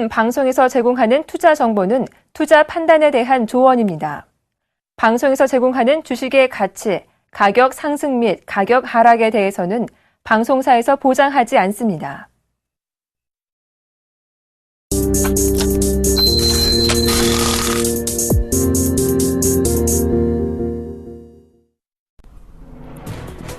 지금 방송에서 제공하는 투자 정보는 투자 판단에 대한 조언입니다. 방송에서 제공하는 주식의 가치, 가격 상승 및 가격 하락에 대해서는 방송사에서 보장하지 않습니다.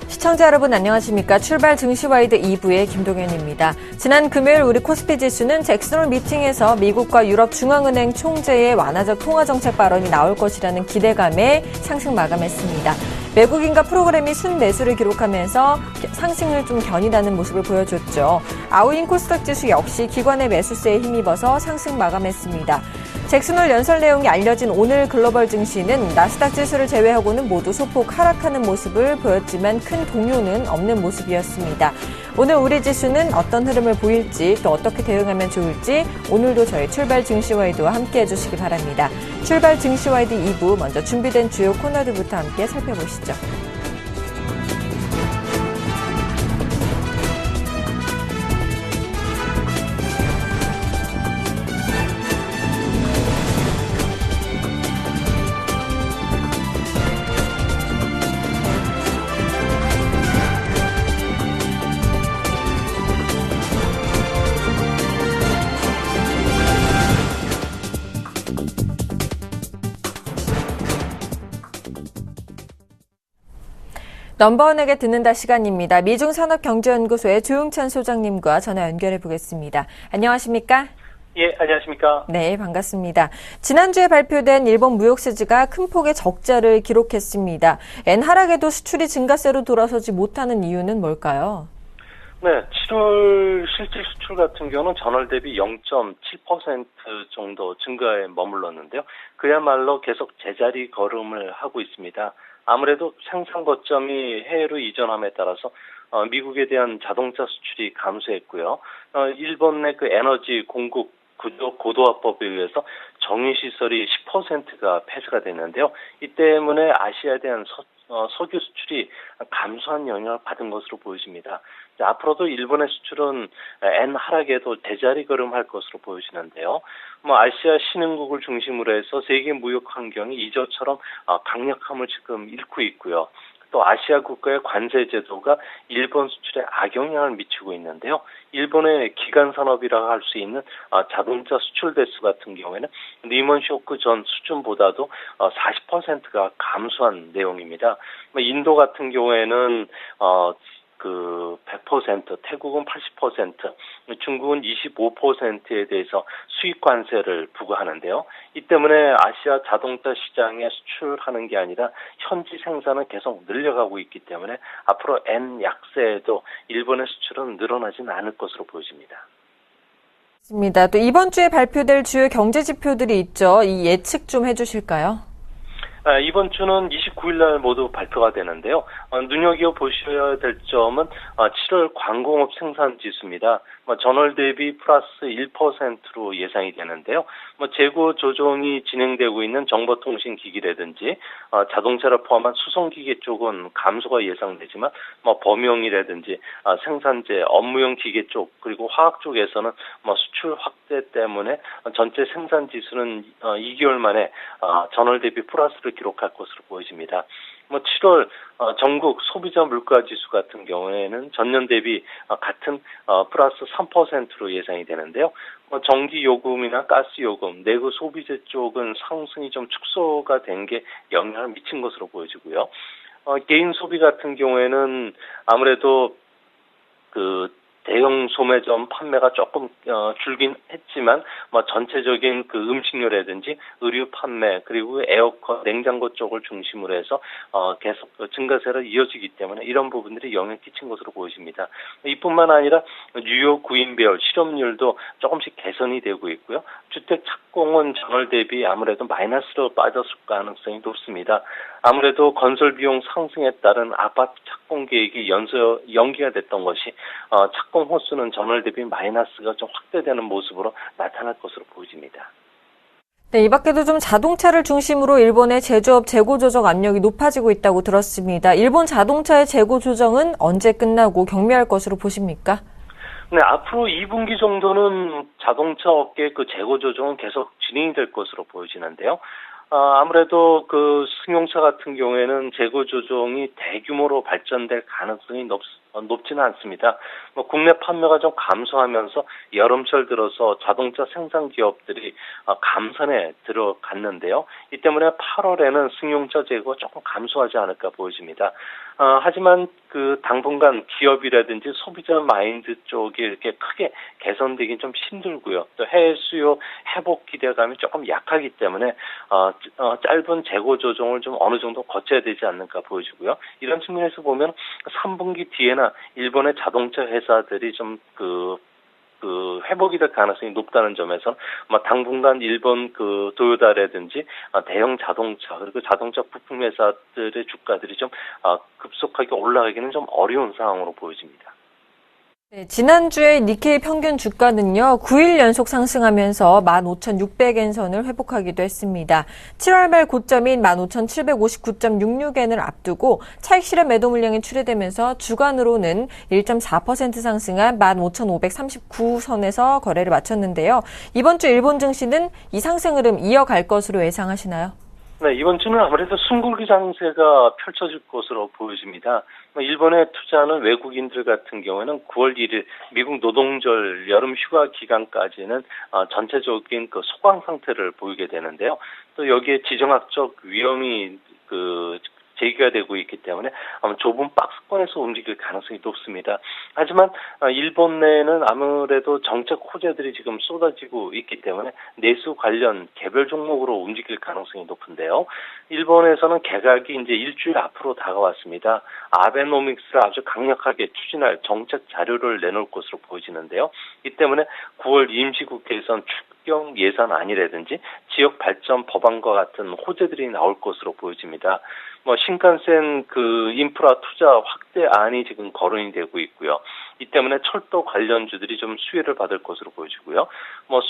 시청자 여러분 안녕하십니까? 출발 증시와이드 2부의 김동현입니다. 지난 금요일 우리 코스피 지수는 잭슨홀 미팅에서 미국과 유럽 중앙은행 총재의 완화적 통화정책 발언이 나올 것이라는 기대감에 상승 마감했습니다. 외국인과 프로그램이 순매수를 기록하면서 상승을 좀 견인하는 모습을 보여줬죠. 아우인 코스닥 지수 역시 기관의 매수세에 힘입어서 상승 마감했습니다. 잭슨홀 연설 내용이 알려진 오늘 글로벌 증시는 나스닥 지수를 제외하고는 모두 소폭 하락하는 모습을 보였지만 큰 동요는 없는 모습이었습니다. 오늘 우리 지수는 어떤 흐름을 보일지 또 어떻게 대응하면 좋을지 오늘도 저희 출발 증시와이드와 함께해 주시기 바랍니다. 출발 증시와이드 2부 먼저 준비된 주요 코너들부터 함께 살펴보시죠. 넘버원에게 듣는다 시간입니다. 미중산업경제연구소의 조용찬 소장님과 전화 연결해 보겠습니다. 안녕하십니까? 예, 안녕하십니까? 네, 반갑습니다. 지난주에 발표된 일본 무역세지가 큰 폭의 적자를 기록했습니다. 엔 하락에도 수출이 증가세로 돌아서지 못하는 이유는 뭘까요? 네, 7월 실질 수출 같은 경우는 전월 대비 0.7% 정도 증가에 머물렀는데요. 그야말로 계속 제자리 걸음을 하고 있습니다. 아무래도 생산 거점이 해외로 이전함에 따라서 미국에 대한 자동차 수출이 감소했고요. 일본의 그 에너지 공급 구조 고도화법에 의해서 정유시설이 10%가 폐쇄가 됐는데요. 이 때문에 아시아에 대한 석유 수출이 감소한 영향을 받은 것으로 보여집니다. 앞으로도 일본의 수출은 엔 하락에도 제자리 걸음할 것으로 보여지는데요. 아시아 신흥국을 중심으로 해서 세계 무역 환경이 이전처럼 강력함을 지금 잃고 있고요. 또 아시아 국가의 관세 제도가 일본 수출에 악영향을 미치고 있는데요. 일본의 기간 산업이라고 할 수 있는 자동차 수출 대수 같은 경우에는 리먼 쇼크 전 수준보다도 40%가 감소한 내용입니다. 인도 같은 경우에는 100%, 태국은 80%, 중국은 25%에 대해서 수입 관세를 부과하는데요. 이 때문에 아시아 자동차 시장에 수출하는 게 아니라 현지 생산은 계속 늘려가고 있기 때문에 앞으로 엔 약세에도 일본의 수출은 늘어나지는 않을 것으로 보여집니다. 맞습니다. 또 이번 주에 발표될 주요 경제 지표들이 있죠. 이 예측 좀 해주실까요? 이번 주는 29일 날 모두 발표가 되는데요. 눈여겨보셔야 될 점은 7월 광공업 생산 지수입니다. 전월 대비 플러스 1%로 예상이 되는데요. 재고 조정이 진행되고 있는 정보통신기기라든지 자동차를 포함한 수송기계 쪽은 감소가 예상되지만 범용이라든지 생산재, 업무용 기계 쪽 그리고 화학 쪽에서는 수출 확대 때문에 전체 생산 지수는 2개월 만에 전월 대비 플러스를 기록할 것으로 보여집니다. 7월 전국 소비자 물가 지수 같은 경우에는 전년 대비 같은 플러스 3%로 예상이 되는데요. 전기 요금이나 가스 요금, 내구 소비재 쪽은 상승이 좀 축소가 된 게 영향을 미친 것으로 보여지고요. 개인 소비 같은 경우에는 아무래도 대형 소매점 판매가 조금 줄긴 했지만 전체적인 음식료라든지 의류 판매 그리고 에어컨, 냉장고 쪽을 중심으로 해서 계속 증가세로 이어지기 때문에 이런 부분들이 영향을 끼친 것으로 보여집니다. 이뿐만 아니라 뉴욕 구인별 실업률도 조금씩 개선이 되고 있고요. 주택 착공은 전월 대비 아무래도 마이너스로 빠졌을 가능성이 높습니다. 아무래도 건설 비용 상승에 따른 아파트 착공 계획이 연기가 됐던 것이 착공 호수는 전월 대비 마이너스가 좀 확대되는 모습으로 나타날 것으로 보여집니다. 네, 이 밖에도 좀 자동차를 중심으로 일본의 제조업 재고 조정 압력이 높아지고 있다고 들었습니다. 일본 자동차의 재고 조정은 언제 끝나고 경미할 것으로 보십니까? 네, 앞으로 2분기 정도는 자동차 업계 그 재고 조정은 계속 진행이 될 것으로 보여지는데요. 아무래도 그 승용차 같은 경우에는 재고 조정이 대규모로 발전될 가능성이 높지는 않습니다. 국내 판매가 좀 감소하면서 여름철 들어서 자동차 생산 기업들이 감산에 들어갔는데요. 이 때문에 8월에는 승용차 재고가 조금 감소하지 않을까 보여집니다. 하지만 그 당분간 기업이라든지 소비자 마인드 쪽이 이렇게 크게 개선되긴 좀 힘들고요. 또 해외 수요 회복 기대감이 조금 약하기 때문에 짧은 재고 조정을 좀 어느 정도 거쳐야 되지 않는가 보여지고요. 이런 측면에서 보면 3분기 뒤에나 일본의 자동차 회사들이 좀 회복이 될 가능성이 높다는 점에서 당분간 일본 그 도요타라든지 대형 자동차 그리고 자동차 부품 회사들의 주가들이 좀 급속하게 올라가기는 좀 어려운 상황으로 보여집니다. 네, 지난주에 니케이 평균 주가는요, 9일 연속 상승하면서 15,600엔 선을 회복하기도 했습니다. 7월 말 고점인 15,759.66엔을 앞두고 차익 실현 매도 물량이 출회되면서 주간으로는 1.4% 상승한 15,539선에서 거래를 마쳤는데요. 이번 주 일본 증시는 이 상승 흐름 이어갈 것으로 예상하시나요? 네, 이번 주는 아무래도 숨고르기 장세가 펼쳐질 것으로 보여집니다. 일본에 투자하는 외국인들 같은 경우에는 9월 1일 미국 노동절 여름 휴가 기간까지는 전체적인 그 소강 상태를 보이게 되는데요. 또 여기에 지정학적 위험이 제기가 되고 있기 때문에 좁은 박스권에서 움직일 가능성이 높습니다. 하지만 일본 내에는 아무래도 정책 호재들이 지금 쏟아지고 있기 때문에 내수 관련 개별 종목으로 움직일 가능성이 높은데요. 일본에서는 개각이 이제 일주일 앞으로 다가왔습니다. 아베노믹스를 아주 강력하게 추진할 정책 자료를 내놓을 것으로 보여지는데요. 이 때문에 9월 임시국회에선 추경 예산안이라든지 지역 발전 법안과 같은 호재들이 나올 것으로 보여집니다. 신칸센 인프라 투자 확대안이 지금 거론이 되고 있고요. 이 때문에 철도 관련주들이 좀 수혜를 받을 것으로 보여지고요.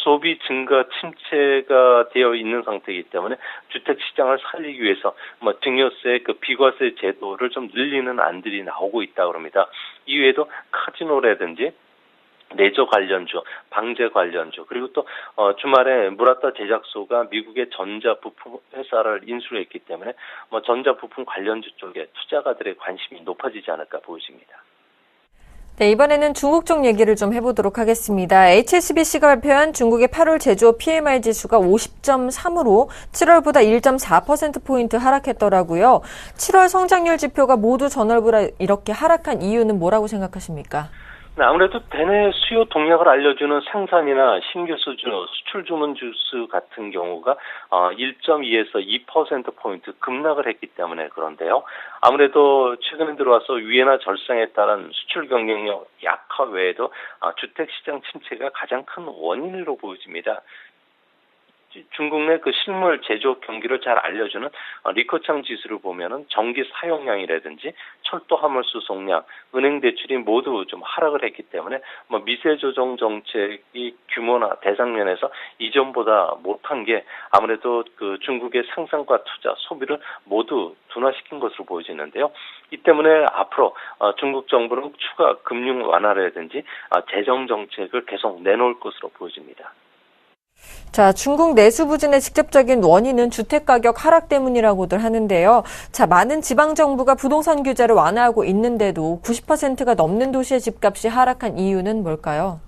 소비 증가 침체가 되어 있는 상태이기 때문에 주택 시장을 살리기 위해서 증여세 비과세 제도를 좀 늘리는 안들이 나오고 있다고 합니다. 이외에도 카지노라든지 내조 관련주, 방제 관련주, 그리고 또 주말에 무라타 제작소가 미국의 전자부품 회사를 인수했기 때문에 전자부품 관련주 쪽에 투자가들의 관심이 높아지지 않을까 보여집니다. 네, 이번에는 중국 쪽 얘기를 좀 해보도록 하겠습니다. HSBC가 발표한 중국의 8월 제조업 PMI 지수가 50.3으로 7월보다 1.4%포인트 하락했더라고요. 7월 성장률 지표가 모두 전월보다 이렇게 하락한 이유는 뭐라고 생각하십니까? 네, 아무래도 대내 수요 동향을 알려주는 생산이나 신규 수출 주문 지수 같은 경우가 1.2에서 2%포인트 급락을 했기 때문에 그런데요. 아무래도 최근에 들어와서 위해나 절상에 따른 수출 경쟁력 약화 외에도 주택시장 침체가 가장 큰 원인으로 보여집니다. 중국 내 실물 제조업 경기를 잘 알려주는 리커창 지수를 보면은 전기 사용량이라든지 철도 화물 수송량, 은행 대출이 모두 좀 하락을 했기 때문에 미세 조정 정책이 규모나 대상면에서 이전보다 못한 게 아무래도 중국의 생산과 투자, 소비를 모두 둔화시킨 것으로 보여지는데요. 이 때문에 앞으로 중국 정부는 추가 금융 완화라든지 재정 정책을 계속 내놓을 것으로 보여집니다. 자, 중국 내수 부진의 직접적인 원인은 주택가격 하락 때문이라고들 하는데요. 자, 많은 지방정부가 부동산 규제를 완화하고 있는데도 90%가 넘는 도시의 집값이 하락한 이유는 뭘까요?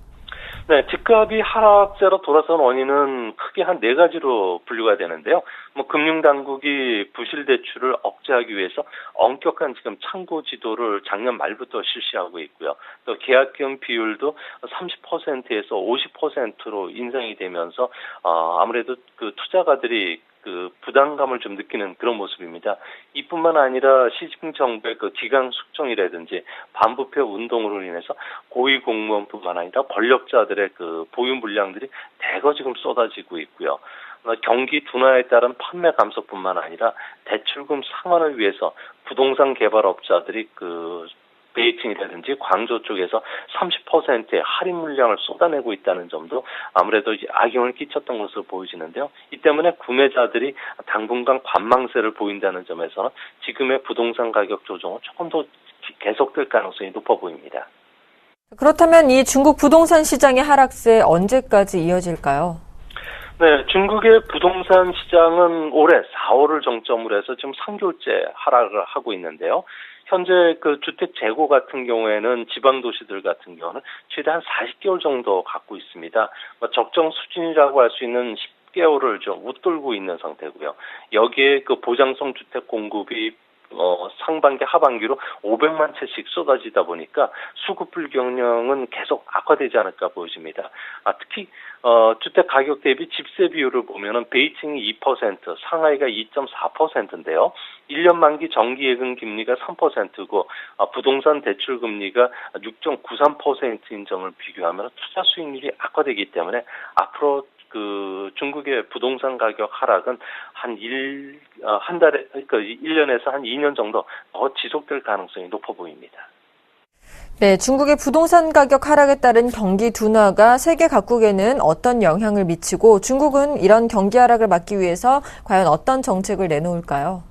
네, 집값이 하락세로 돌아선 원인은 크게 한 4가지로 분류가 되는데요. 금융당국이 부실 대출을 억제하기 위해서 엄격한 지금 창구 지도를 작년 말부터 실시하고 있고요. 또 계약금 비율도 30%에서 50%로 인상이 되면서 아무래도 투자가들이 부담감을 좀 느끼는 그런 모습입니다. 이뿐만 아니라 시진핑 정부의 기강 숙정이라든지 반부패 운동으로 인해서 고위공무원뿐만 아니라 권력자들의 보유 물량들이 대거 지금 쏟아지고 있고요. 경기 둔화에 따른 판매 감소뿐만 아니라 대출금 상환을 위해서 부동산 개발업자들이 베이징이라든지 광저우 쪽에서 30%의 할인 물량을 쏟아내고 있다는 점도 아무래도 악영을 끼쳤던 것으로 보여지는데요. 이 때문에 구매자들이 당분간 관망세를 보인다는 점에서는 지금의 부동산 가격 조정은 조금 더 계속될 가능성이 높아 보입니다. 그렇다면 이 중국 부동산 시장의 하락세 언제까지 이어질까요? 네, 중국의 부동산 시장은 올해 4월을 정점으로 해서 지금 3개월째 하락을 하고 있는데요. 현재 그 주택 재고 같은 경우에는 지방 도시들 같은 경우는 최대 한 40개월 정도 갖고 있습니다. 적정 수준이라고 할 수 있는 10개월을 좀 웃돌고 있는 상태고요. 여기에 그 보장성 주택 공급이 상반기 하반기로 500만 채씩 쏟아지다 보니까 수급 불경량은 계속 악화되지 않을까 보여집니다. 특히 주택 가격 대비 집세 비율을 보면은 베이징이 2%, 상하이가 2.4%인데요. 1년 만기 정기예금 금리가 3%고 부동산 대출 금리가 6.93%인 점을 비교하면 투자 수익률이 악화되기 때문에 앞으로 그 중국의 부동산 가격 하락은 한 달에, 그러니까 1년에서 한 2년 정도 더 지속될 가능성이 높아 보입니다. 네, 중국의 부동산 가격 하락에 따른 경기 둔화가 세계 각국에는 어떤 영향을 미치고 중국은 이런 경기 하락을 막기 위해서 과연 어떤 정책을 내놓을까요?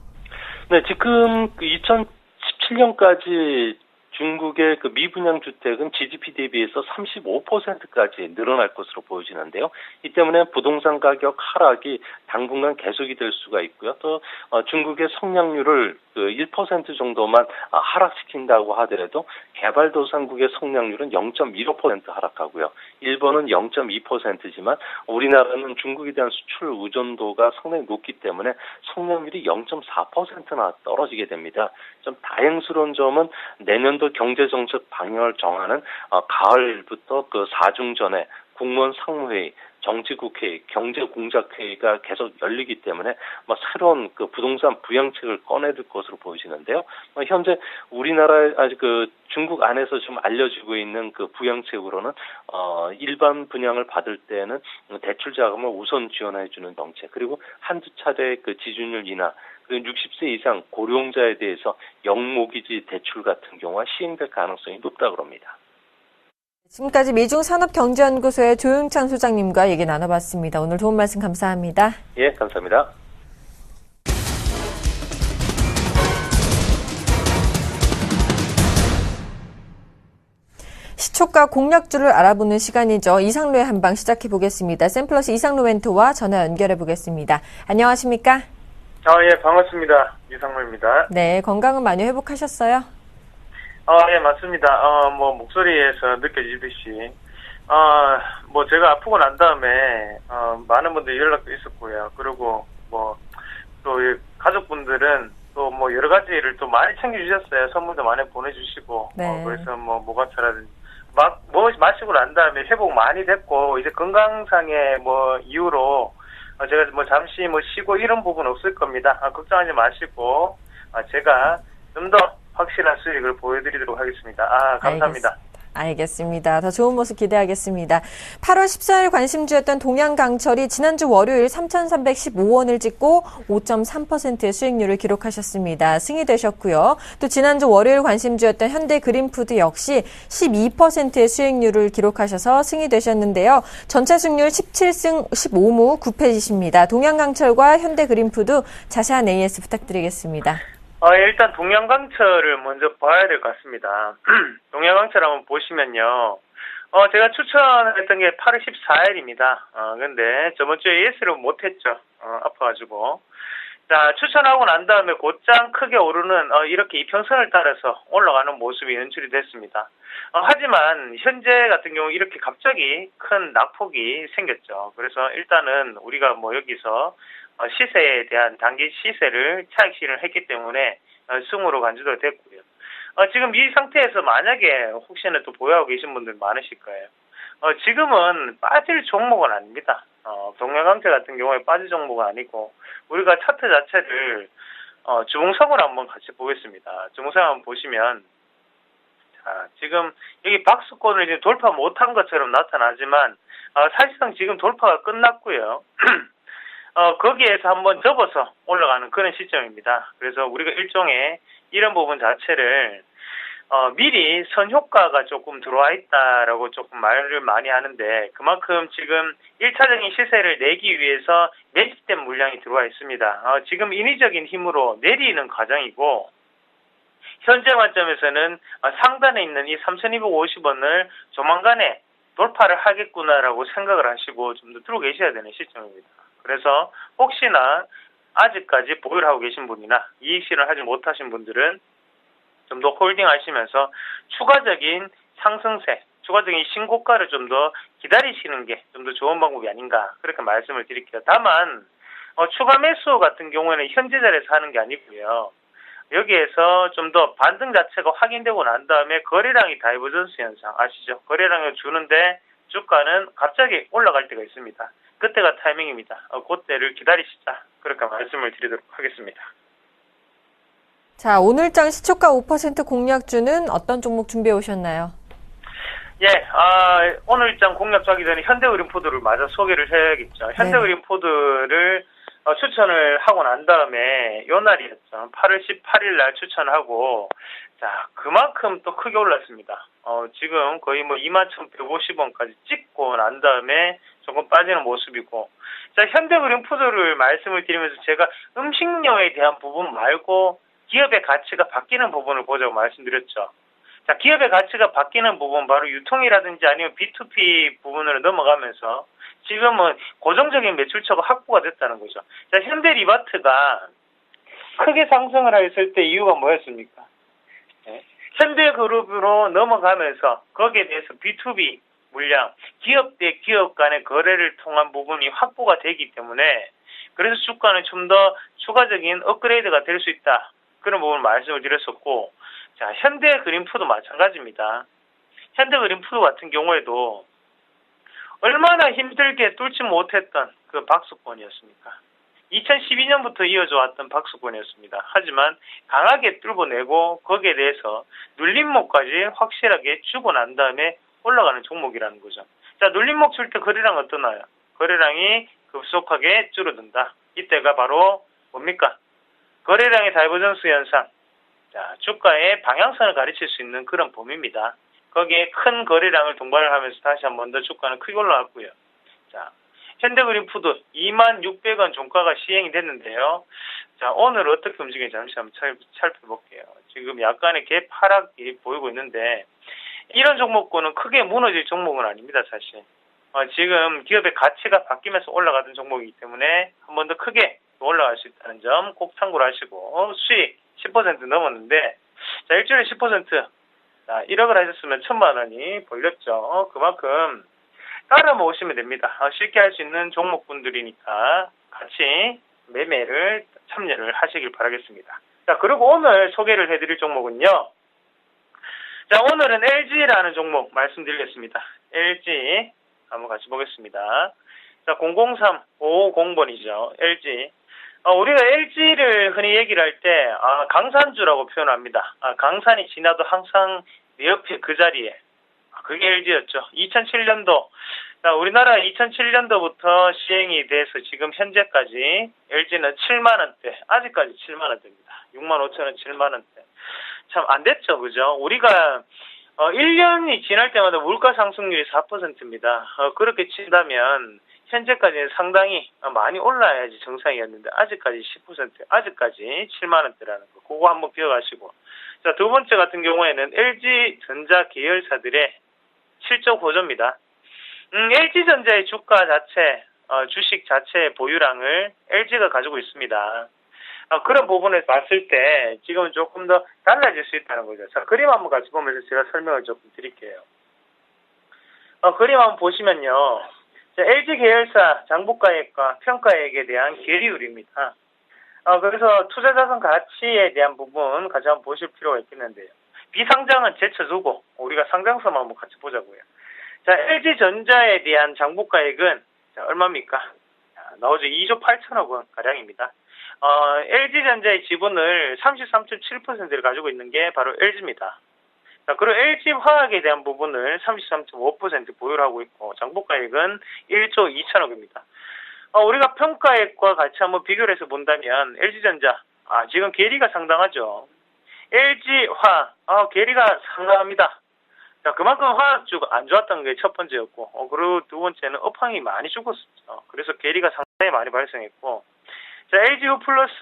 네, 지금 2017년까지 중국의 그 미분양 주택은 GDP 대비해서 35%까지 늘어날 것으로 보여지는데요. 이 때문에 부동산 가격 하락이 당분간 계속이 될 수가 있고요. 또 중국의 성장률을 그 1% 정도만 하락시킨다고 하더라도 개발도상국의 성장률은 0.15% 하락하고요. 일본은 0.2%지만 우리나라는 중국에 대한 수출 의존도가 상당히 높기 때문에 성장률이 0.4%나 떨어지게 됩니다. 좀 다행스러운 점은 내년도 경제정책 방향을 정하는 가을부터 그 4중 전에 국무원 상무회의, 정치국회의, 경제공작회의가 계속 열리기 때문에 새로운 그 부동산 부양책을 꺼내들 것으로 보여지는데요. 현재 우리나라 아직 그 중국 안에서 좀 알려지고 있는 그 부양책으로는 일반 분양을 받을 때는 대출 자금을 우선 지원해주는 정책, 그리고 한두 차례 그 지준율 인하, 그리고 60세 이상 고령자에 대해서 영모기지 대출 같은 경우가 시행될 가능성이 높다고 합니다. 지금까지 미중산업경제연구소의 조용창 소장님과 얘기 나눠봤습니다. 오늘 좋은 말씀 감사합니다. 예, 감사합니다. 시초가 공략주를 알아보는 시간이죠. 이상로의 한방 시작해 보겠습니다. 샘플러스 이상로 멘토와 전화 연결해 보겠습니다. 안녕하십니까? 예, 반갑습니다. 이상로입니다. 네, 건강은 많이 회복하셨어요? 예, 맞습니다. 목소리에서 느껴지듯이, 제가 아프고 난 다음에, 많은 분들이 연락도 있었고요. 그리고, 또, 가족분들은 또 여러 가지를 또 많이 챙겨주셨어요. 선물도 많이 보내주시고, 네. 그래서 모가차라든지, 마시고 난 다음에 회복 많이 됐고, 이제 건강상의 이유로, 제가 잠시 쉬고 이런 부분 없을 겁니다. 걱정하지 마시고, 제가 좀 더 확실한 수익을 보여드리도록 하겠습니다. 감사합니다. 알겠습니다. 더 좋은 모습 기대하겠습니다. 8월 14일 관심주였던 동양강철이 지난주 월요일 3,315원을 찍고 5.3%의 수익률을 기록하셨습니다. 승이 되셨고요. 또 지난주 월요일 관심주였던 현대그린푸드 역시 12%의 수익률을 기록하셔서 승이 되셨는데요. 전체 승률 17승 15무 9패이십니다. 동양강철과 현대그린푸드 자세한 AS 부탁드리겠습니다. 일단 동양강철을 먼저 봐야 될 것 같습니다. 동양강철 한번 보시면요. 제가 추천했던 게 8월 14일입니다. 근데 저번 주에 예스를 못했죠. 아파가지고. 자, 추천하고 난 다음에 곧장 크게 오르는, 이렇게 이평선을 따라서 올라가는 모습이 연출이 됐습니다. 하지만 현재 같은 경우 이렇게 갑자기 큰 낙폭이 생겼죠. 그래서 일단은 우리가 여기서 시세에 대한 단기 시세를 차익 실현을 했기 때문에 승으로 간주도 됐고요. 지금 이 상태에서 만약에 혹시나 또 보유하고 계신 분들 많으실 거예요. 지금은 빠질 종목은 아닙니다. 동양강철 같은 경우에 빠질 종목은 아니고 우리가 차트 자체를 주봉성으로 한번 같이 보겠습니다. 주봉성 한번 보시면 지금 여기 박스권을 이제 돌파 못한 것처럼 나타나지만 사실상 지금 돌파가 끝났고요. 거기에서 한번 접어서 올라가는 그런 시점입니다. 그래서 우리가 일종의 이런 부분 자체를 미리 선효과가 조금 들어와 있다라고 조금 말을 많이 하는데 그만큼 지금 1차적인 시세를 내기 위해서 매집된 물량이 들어와 있습니다. 지금 인위적인 힘으로 내리는 과정이고 현재 관점에서는 상단에 있는 이 3,250원을 조만간에 돌파를 하겠구나라고 생각을 하시고 좀 더 들고 계셔야 되는 시점입니다. 그래서 혹시나 아직까지 보유를 하고 계신 분이나 이익 실현을 하지 못하신 분들은 좀 더 홀딩 하시면서 추가적인 상승세, 추가적인 신고가를 좀 더 기다리시는 게 좀 더 좋은 방법이 아닌가 그렇게 말씀을 드릴게요. 다만 추가 매수 같은 경우에는 현재 자리에서 하는 게 아니고요. 여기에서 좀 더 반등 자체가 확인되고 난 다음에 거래량이 다이버전스 현상 아시죠? 거래량을 주는데 주가는 갑자기 올라갈 때가 있습니다. 그때가 타이밍입니다. 그때를 기다리시자 그렇게 말씀을 드리도록 하겠습니다. 자, 오늘장 시초가 5% 공략주는 어떤 종목 준비해 오셨나요? 예, 오늘장 공략주 하기 전에 현대그린푸드를 마저 소개를 해야겠죠. 현대그린푸드를 추천을 하고 난 다음에 요 날이었죠. 8월 18일 날 추천하고 자 그만큼 또 크게 올랐습니다. 지금 거의 뭐 21,150원까지 찍고 난 다음에 조금 빠지는 모습이고 자 현대그린푸드를 말씀을 드리면서 제가 음식료에 대한 부분 말고 기업의 가치가 바뀌는 부분을 보자고 말씀드렸죠. 자 기업의 가치가 바뀌는 부분 바로 유통이라든지 아니면 B2B 부분으로 넘어가면서 지금은 고정적인 매출처가 확보가 됐다는 거죠. 자, 현대리바트가 크게 상승을 했을 때 이유가 뭐였습니까? 네. 현대그룹으로 넘어가면서 거기에 대해서 B2B 물량, 기업 대 기업 간의 거래를 통한 부분이 확보가 되기 때문에 그래서 주가는 좀 더 추가적인 업그레이드가 될 수 있다. 그런 부분을 말씀을 드렸었고 자, 현대그린푸드 마찬가지입니다. 현대그린푸드 같은 경우에도 얼마나 힘들게 뚫지 못했던 그 박스권이었습니까? 2012년부터 이어져 왔던 박스권이었습니다. 하지만 강하게 뚫어내고 거기에 대해서 눌림목까지 확실하게 주고 난 다음에 올라가는 종목이라는 거죠. 자, 눌림목 줄 때 거래량 어떠나요? 거래량이 급속하게 줄어든다. 이때가 바로 뭡니까? 거래량의 다이버전스 현상. 자, 주가의 방향성을 가르칠 수 있는 그런 범위입니다. 거기에 큰 거래량을 동반을 하면서 다시 한 번 더 주가는 크게 올라왔고요. 자, 현대그린푸드 26,600원 종가가 시행이 됐는데요. 자, 오늘 어떻게 움직이는지 잠시 한번 살펴볼게요. 지금 약간의 갭하락이 보이고 있는데 이런 종목군은 크게 무너질 종목은 아닙니다, 사실. 지금 기업의 가치가 바뀌면서 올라가던 종목이기 때문에 한 번 더 크게 올라갈 수 있다는 점 꼭 참고를 하시고 수익 10% 넘었는데 자, 일주일에 10% 자, 1억을 하셨으면 1,000만 원이 벌렸죠. 그만큼 따라 모으시면 됩니다. 쉽게 할 수 있는 종목군들이니까 같이 매매를 참여를 하시길 바라겠습니다. 자, 그리고 오늘 소개를 해드릴 종목은요. 자, 오늘은 LG라는 종목 말씀드리겠습니다. LG 한번 같이 보겠습니다. 자, 003-550번이죠. LG. 우리가 LG를 흔히 얘기를 할 때, 강산주라고 표현합니다. 강산이 지나도 항상 내 옆에 그 자리에. 그게 LG였죠. 2007년도. 자, 우리나라 2007년도부터 시행이 돼서 지금 현재까지 LG는 7만원대. 아직까지 7만원대입니다. 65,000원, 7만원대. 참 안 됐죠. 그죠? 우리가, 1년이 지날 때마다 물가 상승률이 4%입니다. 그렇게 친다면, 현재까지는 상당히 많이 올라야지 정상이었는데 아직까지 10%, 아직까지 7만원대라는 거. 그거 한번 기억하시고. 자, 두 번째 같은 경우에는 LG전자 계열사들의 실적 호조입니다. LG전자의 주가 자체, 주식 자체의 보유량을 LG가 가지고 있습니다. 그런 부분을 봤을 때 지금은 조금 더 달라질 수 있다는 거죠. 자, 그림 한번 같이 보면서 제가 설명을 조금 드릴게요. 그림 한번 보시면요. 자, LG 계열사 장부가액과 평가액에 대한 계리율입니다. 그래서 투자자산 가치에 대한 부분 같이 한번 보실 필요가 있겠는데요. 비상장은 제쳐두고 우리가 상장서만 한번 같이 보자고요. 자, LG전자에 대한 장부가액은 자, 얼마입니까? 자, 나오죠. 2조 8천억 원 가량입니다. LG전자의 지분을 33.7%를 가지고 있는 게 바로 LG입니다. 자, 그리고 LG화학에 대한 부분을 33.5% 보유를 하고 있고 장부가액은 1조 2천억입니다. 우리가 평가액과 같이 한번 비교를 해서 본다면 LG전자, 지금 계리가 상당하죠. LG화학, 계리가 상당합니다. 자, 그만큼 화학주가 안 좋았던 게 첫 번째였고, 그리고 두 번째는 업황이 많이 죽었었죠. 그래서 계리가 상당히 많이 발생했고, 자, LG 후플러스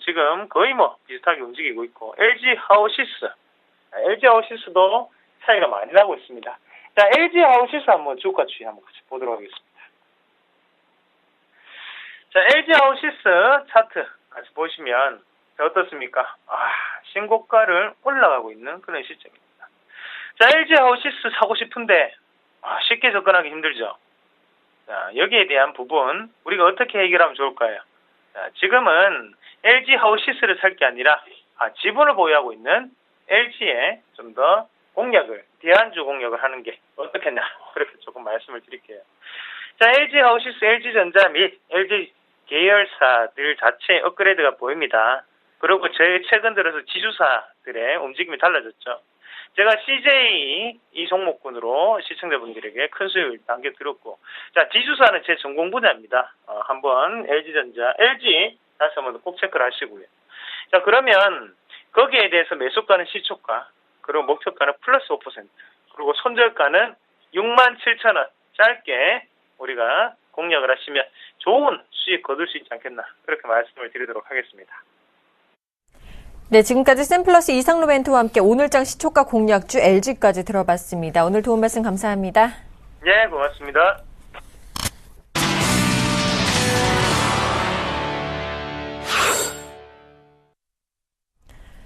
지금 거의 뭐 비슷하게 움직이고 있고, LG 하우시스, LG 하우시스도 차이가 많이 나고 있습니다. 자, LG 하우시스 한번 주가 추이 한번 같이 보도록 하겠습니다. 자, LG 하우시스 차트 같이 보시면 어떻습니까? 신고가를 올라가고 있는 그런 시점입니다. 자, LG 하우시스 사고 싶은데 쉽게 접근하기 힘들죠. 자, 여기에 대한 부분 우리가 어떻게 해결하면 좋을까요? 자, 지금은 LG 하우시스를 살 게 아니라 지분을 보유하고 있는 LG에 좀 더 공략을, 대안주 공략을 하는 게 어떻겠냐, 그렇게 조금 말씀을 드릴게요. 자, LG 하우시스, LG전자 및 LG 계열사들 자체 업그레이드가 보입니다. 그리고 최근 들어서 지주사들의 움직임이 달라졌죠. 제가 CJ 이 종목군으로 시청자분들에게 큰 수익을 남겨드렸고, 자, 지주사는 제 전공 분야입니다. 한번 LG전자, LG 다시 한번 꼭 체크를 하시고요. 자, 그러면 거기에 대해서 매수가는 시초가, 그리고 목표가는 플러스 5%, 그리고 손절가는 67,000원 짧게 우리가 공략을 하시면 좋은 수익 거둘 수 있지 않겠나, 그렇게 말씀을 드리도록 하겠습니다. 네, 지금까지 샘플러스 이상로 멘토와 함께 오늘장 시초가 공략주 LG까지 들어봤습니다. 오늘 도움 말씀 감사합니다. 네, 고맙습니다.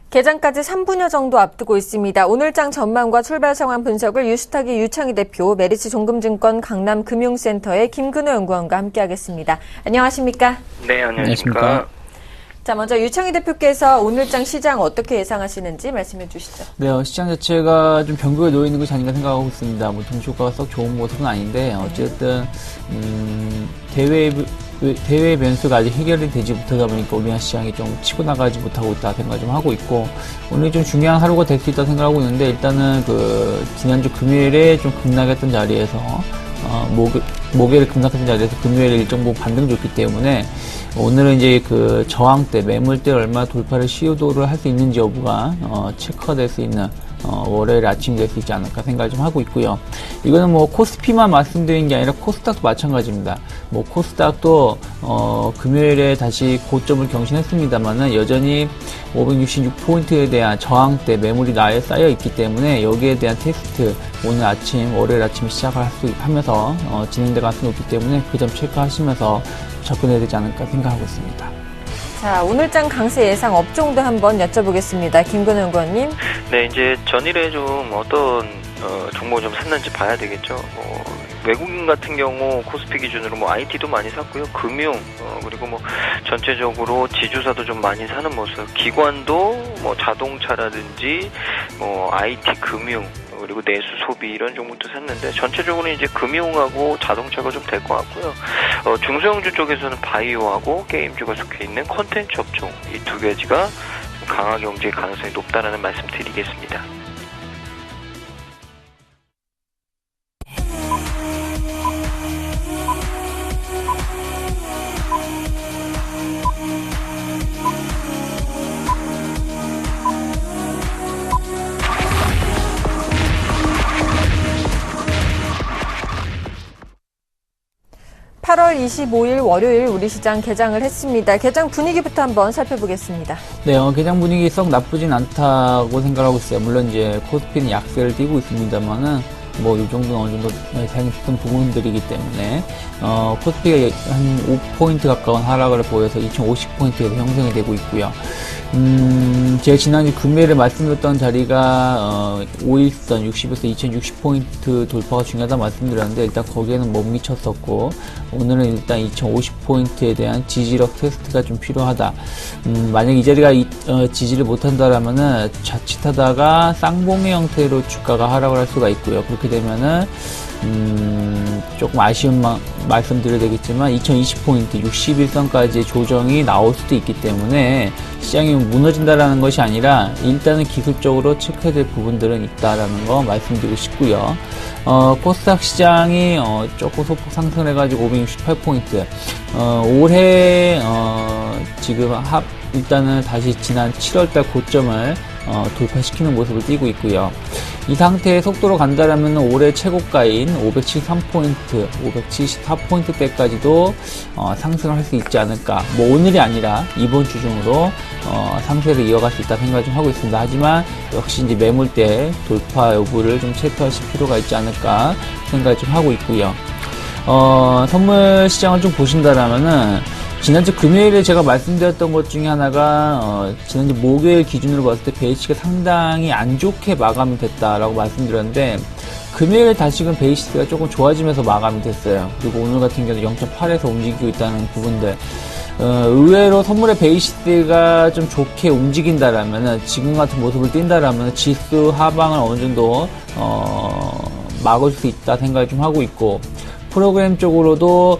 개장까지 3분여 정도 앞두고 있습니다. 오늘장 전망과 출발 상황 분석을 유스타기 유창희 대표, 메리츠 종금증권 강남금융센터의 김근호 연구원과 함께하겠습니다. 안녕하십니까? 네, 안녕하십니까? 자, 먼저 유창희 대표께서 오늘장 시장 어떻게 예상하시는지 말씀해 주시죠. 네, 시장 자체가 좀 변곡에 놓여 있는 것이 아닌가 생각하고 있습니다. 뭐 동시효과가 썩 좋은 모습은 아닌데 어쨌든 대외 변수가 아직 해결이 되지 못하다 보니까 우리나라 시장이 좀 치고 나가지 못하고 있다 생각을 좀 하고 있고, 오늘 좀 중요한 하루가 될 수 있다 생각하고 있는데, 일단은 지난주 금요일에 좀 급락했던 자리에서 목요일 급락했던 자리에서 금요일에 일정 부분 반등 줬기 때문에 오늘은 이제 저항대, 매물대 얼마 돌파를 시도를 할 수 있는지 여부가 체크가 될 수 있는 월요일 아침이 될 수 있지 않을까 생각을 좀 하고 있고요. 이거는 뭐 코스피만 말씀드린 게 아니라 코스닥도 마찬가지입니다. 뭐 코스닥도 금요일에 다시 고점을 경신했습니다만은 여전히 566포인트에 대한 저항대 매물이 나에 쌓여 있기 때문에 여기에 대한 테스트 오늘 아침, 월요일 아침 시작을 하면서 진행될 가능성이 높기 때문에 그 점 체크하시면서 접근해야 되지 않을까 생각하고 있습니다. 자, 오늘장 강세 예상 업종도 한번 여쭤보겠습니다. 김근호 연구원님. 네, 이제 전일에 좀 어떤 종목을 좀 샀는지 봐야 되겠죠. 외국인 같은 경우 코스피 기준으로 뭐 IT도 많이 샀고요. 금융, 그리고 뭐 전체적으로 지주사도 좀 많이 사는 모습. 기관도 뭐 자동차라든지 뭐 IT, 금융, 그리고 내수, 소비 이런 종목도 샀는데 전체적으로 이제 금융하고 자동차가 좀 될 것 같고요. 중소형주 쪽에서는 바이오하고 게임주가 속해 있는 콘텐츠 업종, 이 두 가지가 좀 강하게 움직일 가능성이 높다라는 말씀 드리겠습니다. (8월 25일) 월요일 우리 시장 개장을 했습니다. 개장 분위기부터 한번 살펴보겠습니다. 네, 개장 분위기 썩 나쁘진 않다고 생각하고 있어요. 물론 이제 코스피는 약세를 띠고 있습니다만은 뭐 이 정도는 어느 정도 예상했던 부분들이기 때문에 코스피가 한 5포인트 가까운 하락을 보여서 2050포인트에서 형성이 되고 있고요. 제가 지난주 금요일에 말씀드렸던 자리가 5일선 60에서 2060포인트 돌파가 중요하다 말씀드렸는데 일단 거기에는 못 미쳤었고, 오늘은 일단 2050포인트에 대한 지지력 테스트가 좀 필요하다. 만약 이 자리가 지지를 못한다라면은 자칫하다가 쌍봉의 형태로 주가가 하락을 할 수가 있고요. 그렇게 되면은 조금 아쉬운 말씀드려야 되겠지만 2020포인트 61선까지의 조정이 나올 수도 있기 때문에 시장이 무너진다라는 것이 아니라 일단은 기술적으로 체크해야 될 부분들은 있다라는 거 말씀드리고 싶고요. 코스닥 시장이 조금 소폭 상승해가지고 568포인트. 올해 지금 일단은 다시 지난 7월달 고점을 돌파시키는 모습을 띄고 있고요. 이 상태의 속도로 간다라면 올해 최고가인 573포인트, 574포인트대까지도 상승을 할 수 있지 않을까. 뭐 오늘이 아니라 이번 주 중으로 상승을 이어갈 수 있다 생각을 좀 하고 있습니다. 하지만 역시 이제 매물대 돌파 여부를 좀 체크하실 필요가 있지 않을까 생각을 좀 하고 있고요. 선물 시장을 좀 보신다라면은 지난주 금요일에 제가 말씀드렸던 것 중에 하나가 지난주 목요일 기준으로 봤을 때 베이시스가 상당히 안 좋게 마감이 됐다라고 말씀드렸는데 금요일에 다시금 베이시스가 조금 좋아지면서 마감이 됐어요. 그리고 오늘 같은 경우는 0.8에서 움직이고 있다는 부분들 의외로 선물의 베이시스가 좀 좋게 움직인다라면은 지금 같은 모습을 띈다라면 지수 하방을 어느 정도 막을 수 있다 생각을 좀 하고 있고 프로그램 쪽으로도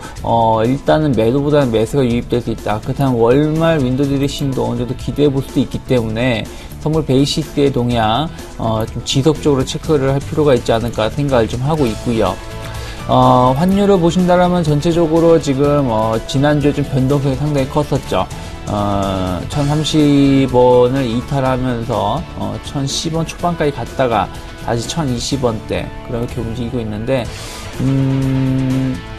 일단은 매도보다는 매수가 유입될 수 있다. 그렇다면 월말 윈도우 드레싱도 어느 정도 기대해 볼 수도 있기 때문에 선물 베이시스의 동향 좀 지속적으로 체크를 할 필요가 있지 않을까 생각을 좀 하고 있고요. 환율을 보신다면 전체적으로 지금 지난주에 좀 변동성이 상당히 컸었죠. 1030원을 이탈하면서 1010원 초반까지 갔다가 다시 1020원대 그렇게 움직이고 있는데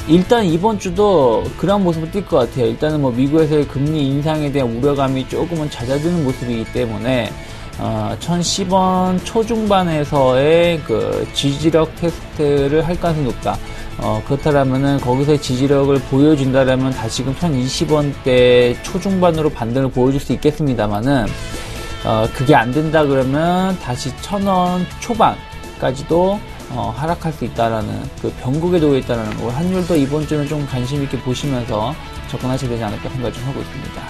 일단 이번 주도 그런 모습을 띌 것 같아요. 일단은 뭐 미국에서의 금리 인상에 대한 우려감이 조금은 잦아드는 모습이기 때문에 1010원 초중반에서의 그 지지력 테스트를 할 가능성이 높다. 그렇다면은 거기서의 지지력을 보여준다라면 다시금 1020원대 초중반으로 반등을 보여줄 수 있겠습니다만은 그게 안 된다 그러면 다시 1000원 초반까지도 하락할 수 있다라는 그 변곡에 놓여 있다라는 거. 환율도 이번 주는 좀 관심 있게 보시면서 접근하셔야 되지 않을까 생각 좀 하고 있습니다.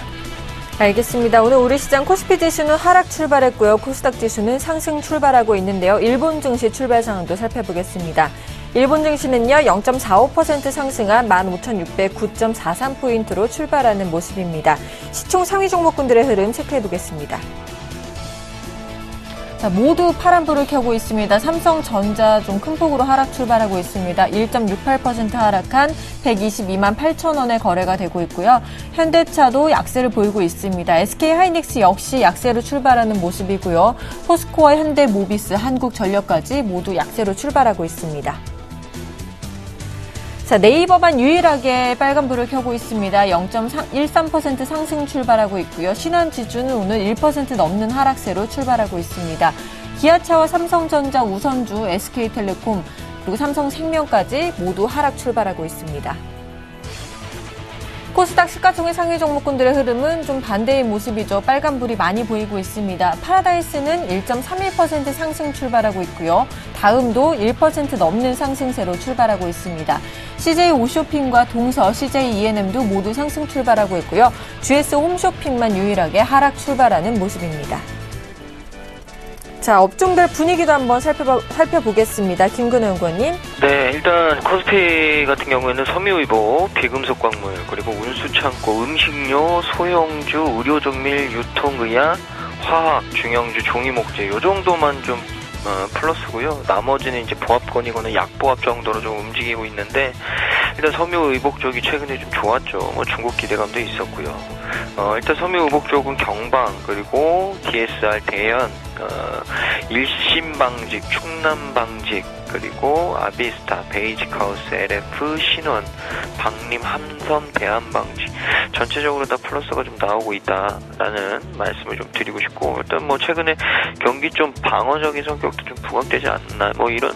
알겠습니다. 오늘 우리 시장 코스피 지수는 하락 출발했고요. 코스닥 지수는 상승 출발하고 있는데요. 일본 증시 출발 상황도 살펴보겠습니다. 일본 증시는요, 0.45% 상승한 15,609.43포인트로 출발하는 모습입니다. 시총 상위 종목군들의 흐름 체크해보겠습니다. 자, 모두 파란불을 켜고 있습니다. 삼성전자 좀 큰 폭으로 하락 출발하고 있습니다. 1.68% 하락한 122만 8천 원에 거래가 되고 있고요. 현대차도 약세를 보이고 있습니다. SK하이닉스 역시 약세로 출발하는 모습이고요. 포스코와 현대모비스, 한국전력까지 모두 약세로 출발하고 있습니다. 자, 네이버만 유일하게 빨간불을 켜고 있습니다. 0.13% 상승 출발하고 있고요. 신한지주는 오늘 1% 넘는 하락세로 출발하고 있습니다. 기아차와 삼성전자, 우선주, SK텔레콤, 그리고 삼성생명까지 모두 하락 출발하고 있습니다. 코스닥 시가총액 상위 종목군들의 흐름은 좀 반대의 모습이죠. 빨간불이 많이 보이고 있습니다. 파라다이스는 1.31% 상승 출발하고 있고요. 다음도 1% 넘는 상승세로 출발하고 있습니다. CJ 오쇼핑과 동서, CJ E&M도 모두 상승 출발하고 있고요. GS 홈쇼핑만 유일하게 하락 출발하는 모습입니다. 자, 업종별 분위기도 한번 살펴보겠습니다. 김근우 연구원님. 네, 일단 코스피 같은 경우에는 섬유의복, 비금속광물, 그리고 운수창고, 음식료, 소형주, 의료정밀, 유통의약, 화학, 중형주, 종이목재 요 정도만 좀 플러스고요. 나머지는 이제 보합권이거나 약보합 정도로 좀 움직이고 있는데 일단 섬유의복 쪽이 최근에 좀 좋았죠. 뭐 중국 기대감도 있었고요. 일단 섬유의복 쪽은 경방 그리고 DSR 대연, 일신방직, 충남방직, 그리고 아비스타, 베이직하우스, LF, 신원, 박림, 함섬, 대한방직 전체적으로 다 플러스가 좀 나오고 있다라는 말씀을 좀 드리고 싶고 일단 뭐 최근에 경기 좀 방어적인 성격도 좀 부각되지 않나 뭐 이런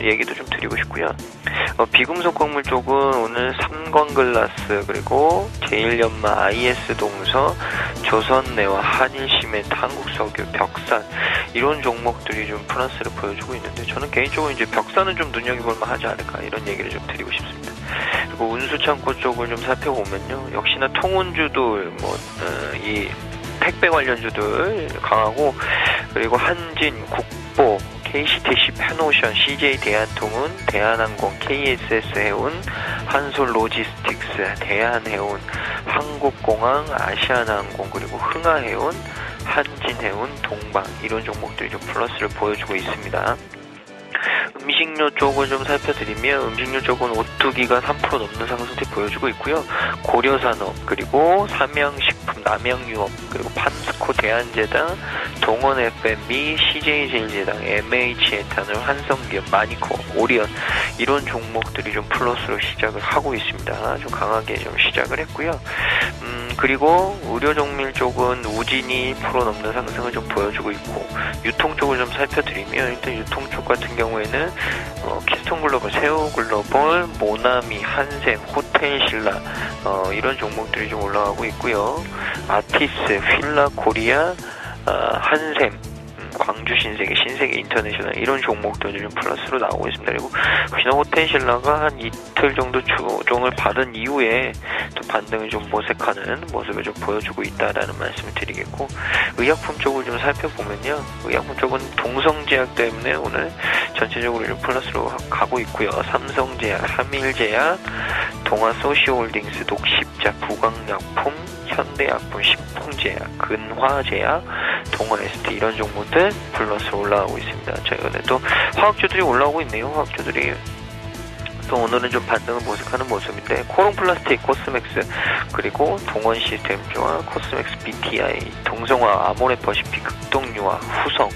얘기도 좀 드리고 싶고요. 비금속 광물 쪽은 오늘 삼광글라스 그리고 제일연마, IS동서, 조선내와, 한일시멘트, 한국석유, 벽산 이런 종목들이 좀 플러스를 보여주고 있는데 저는 개인적으로 이제 벽산은 좀 눈여겨볼 만하지 않을까 이런 얘기를 좀 드리고 싶습니다. 그리고 운수창고 쪽을 좀 살펴보면요, 역시나 통운주들 이 택배 관련주들 강하고 그리고 한진, 국보, KCTC, 펜오션, CJ 대한통운, 대한항공, KSS 해운, 한솔로지스틱스, 대한해운, 한국공항, 아시아나항공 그리고 흥하해운, 한진해운, 동방 이런 종목들이 좀 플러스를 보여주고 있습니다. 음식료 쪽을 좀 살펴드리면 음식료 쪽은 오뚜기가 3% 넘는 상승세 보여주고 있고요. 고려산업 그리고 삼양식품 의약품, 남양유업, 그리고 판스코, 대한제당, 동원 F&B, CJ제일제당, MH에탄올, 한성기업, 마니코, 오리온 이런 종목들이 좀 플러스로 시작을 하고 있습니다. 좀 강하게 좀 시작을 했고요. 그리고 의료종밀 쪽은 우진이 1% 넘는 상승을 좀 보여주고 있고, 유통 쪽을 좀 살펴드리면 일단 유통 쪽 같은 경우에는 키스톤글로벌, 세우글로벌, 모나미, 한샘, 호텔신라 이런 종목들이 좀 올라가고 있고요. 아티스, 휠라코리아, 한샘, 광주신세계, 신세계 인터내셔널 이런 종목들이 좀 플러스로 나오고 있습니다. 그리고 혹시나 호텔신라가 한 이틀 정도 조정을 받은 이후에 또 반등을 좀 모색하는 모습을 좀 보여주고 있다라는 말씀을 드리겠고, 의약품 쪽을 좀 살펴보면요, 의약품 쪽은 동성제약 때문에 오늘 전체적으로 좀 플러스로 가고 있고요. 삼성제약, 한일제약, 동아소시홀딩스, 녹십자, 부강약품, 현대약품, 식품제약, 근화제약, 동아ST 이런 종목들 플러스로 올라가고 있습니다. 최근에 또 화학주들이 올라오고 있네요. 화학주들이 또 오늘은 좀 반등을 모색하는 모습인데, 코롱플라스틱, 코스맥스, 그리고 동원시스템즈와 코스맥스 BTI, 동성화, 아모레퍼시픽, 극동유화, 후성,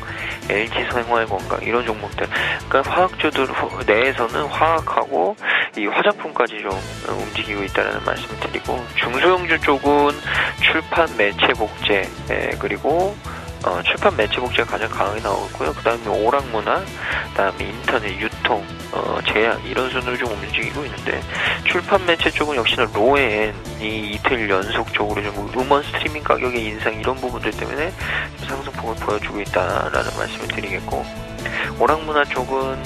LG생활건강 이런 종목들, 그러니까 화학주들 내에서는 화학하고 이 화장품까지 좀 움직이고 있다는 말씀을 드리고, 중소형주 쪽은 출판, 매체, 복제, 그리고 출판, 매체, 복제가 가장 강하게 나오고 있고요. 그 다음에 오락문화, 그 다음에 인터넷, 유통, 제약 이런 순으로 좀 움직이고 있는데, 출판, 매체 쪽은 역시나 로엔이 이틀 연속적으로 좀 음원 스트리밍 가격의 인상 이런 부분들 때문에 좀 상승폭을 보여주고 있다라는 말씀을 드리겠고, 오락문화 쪽은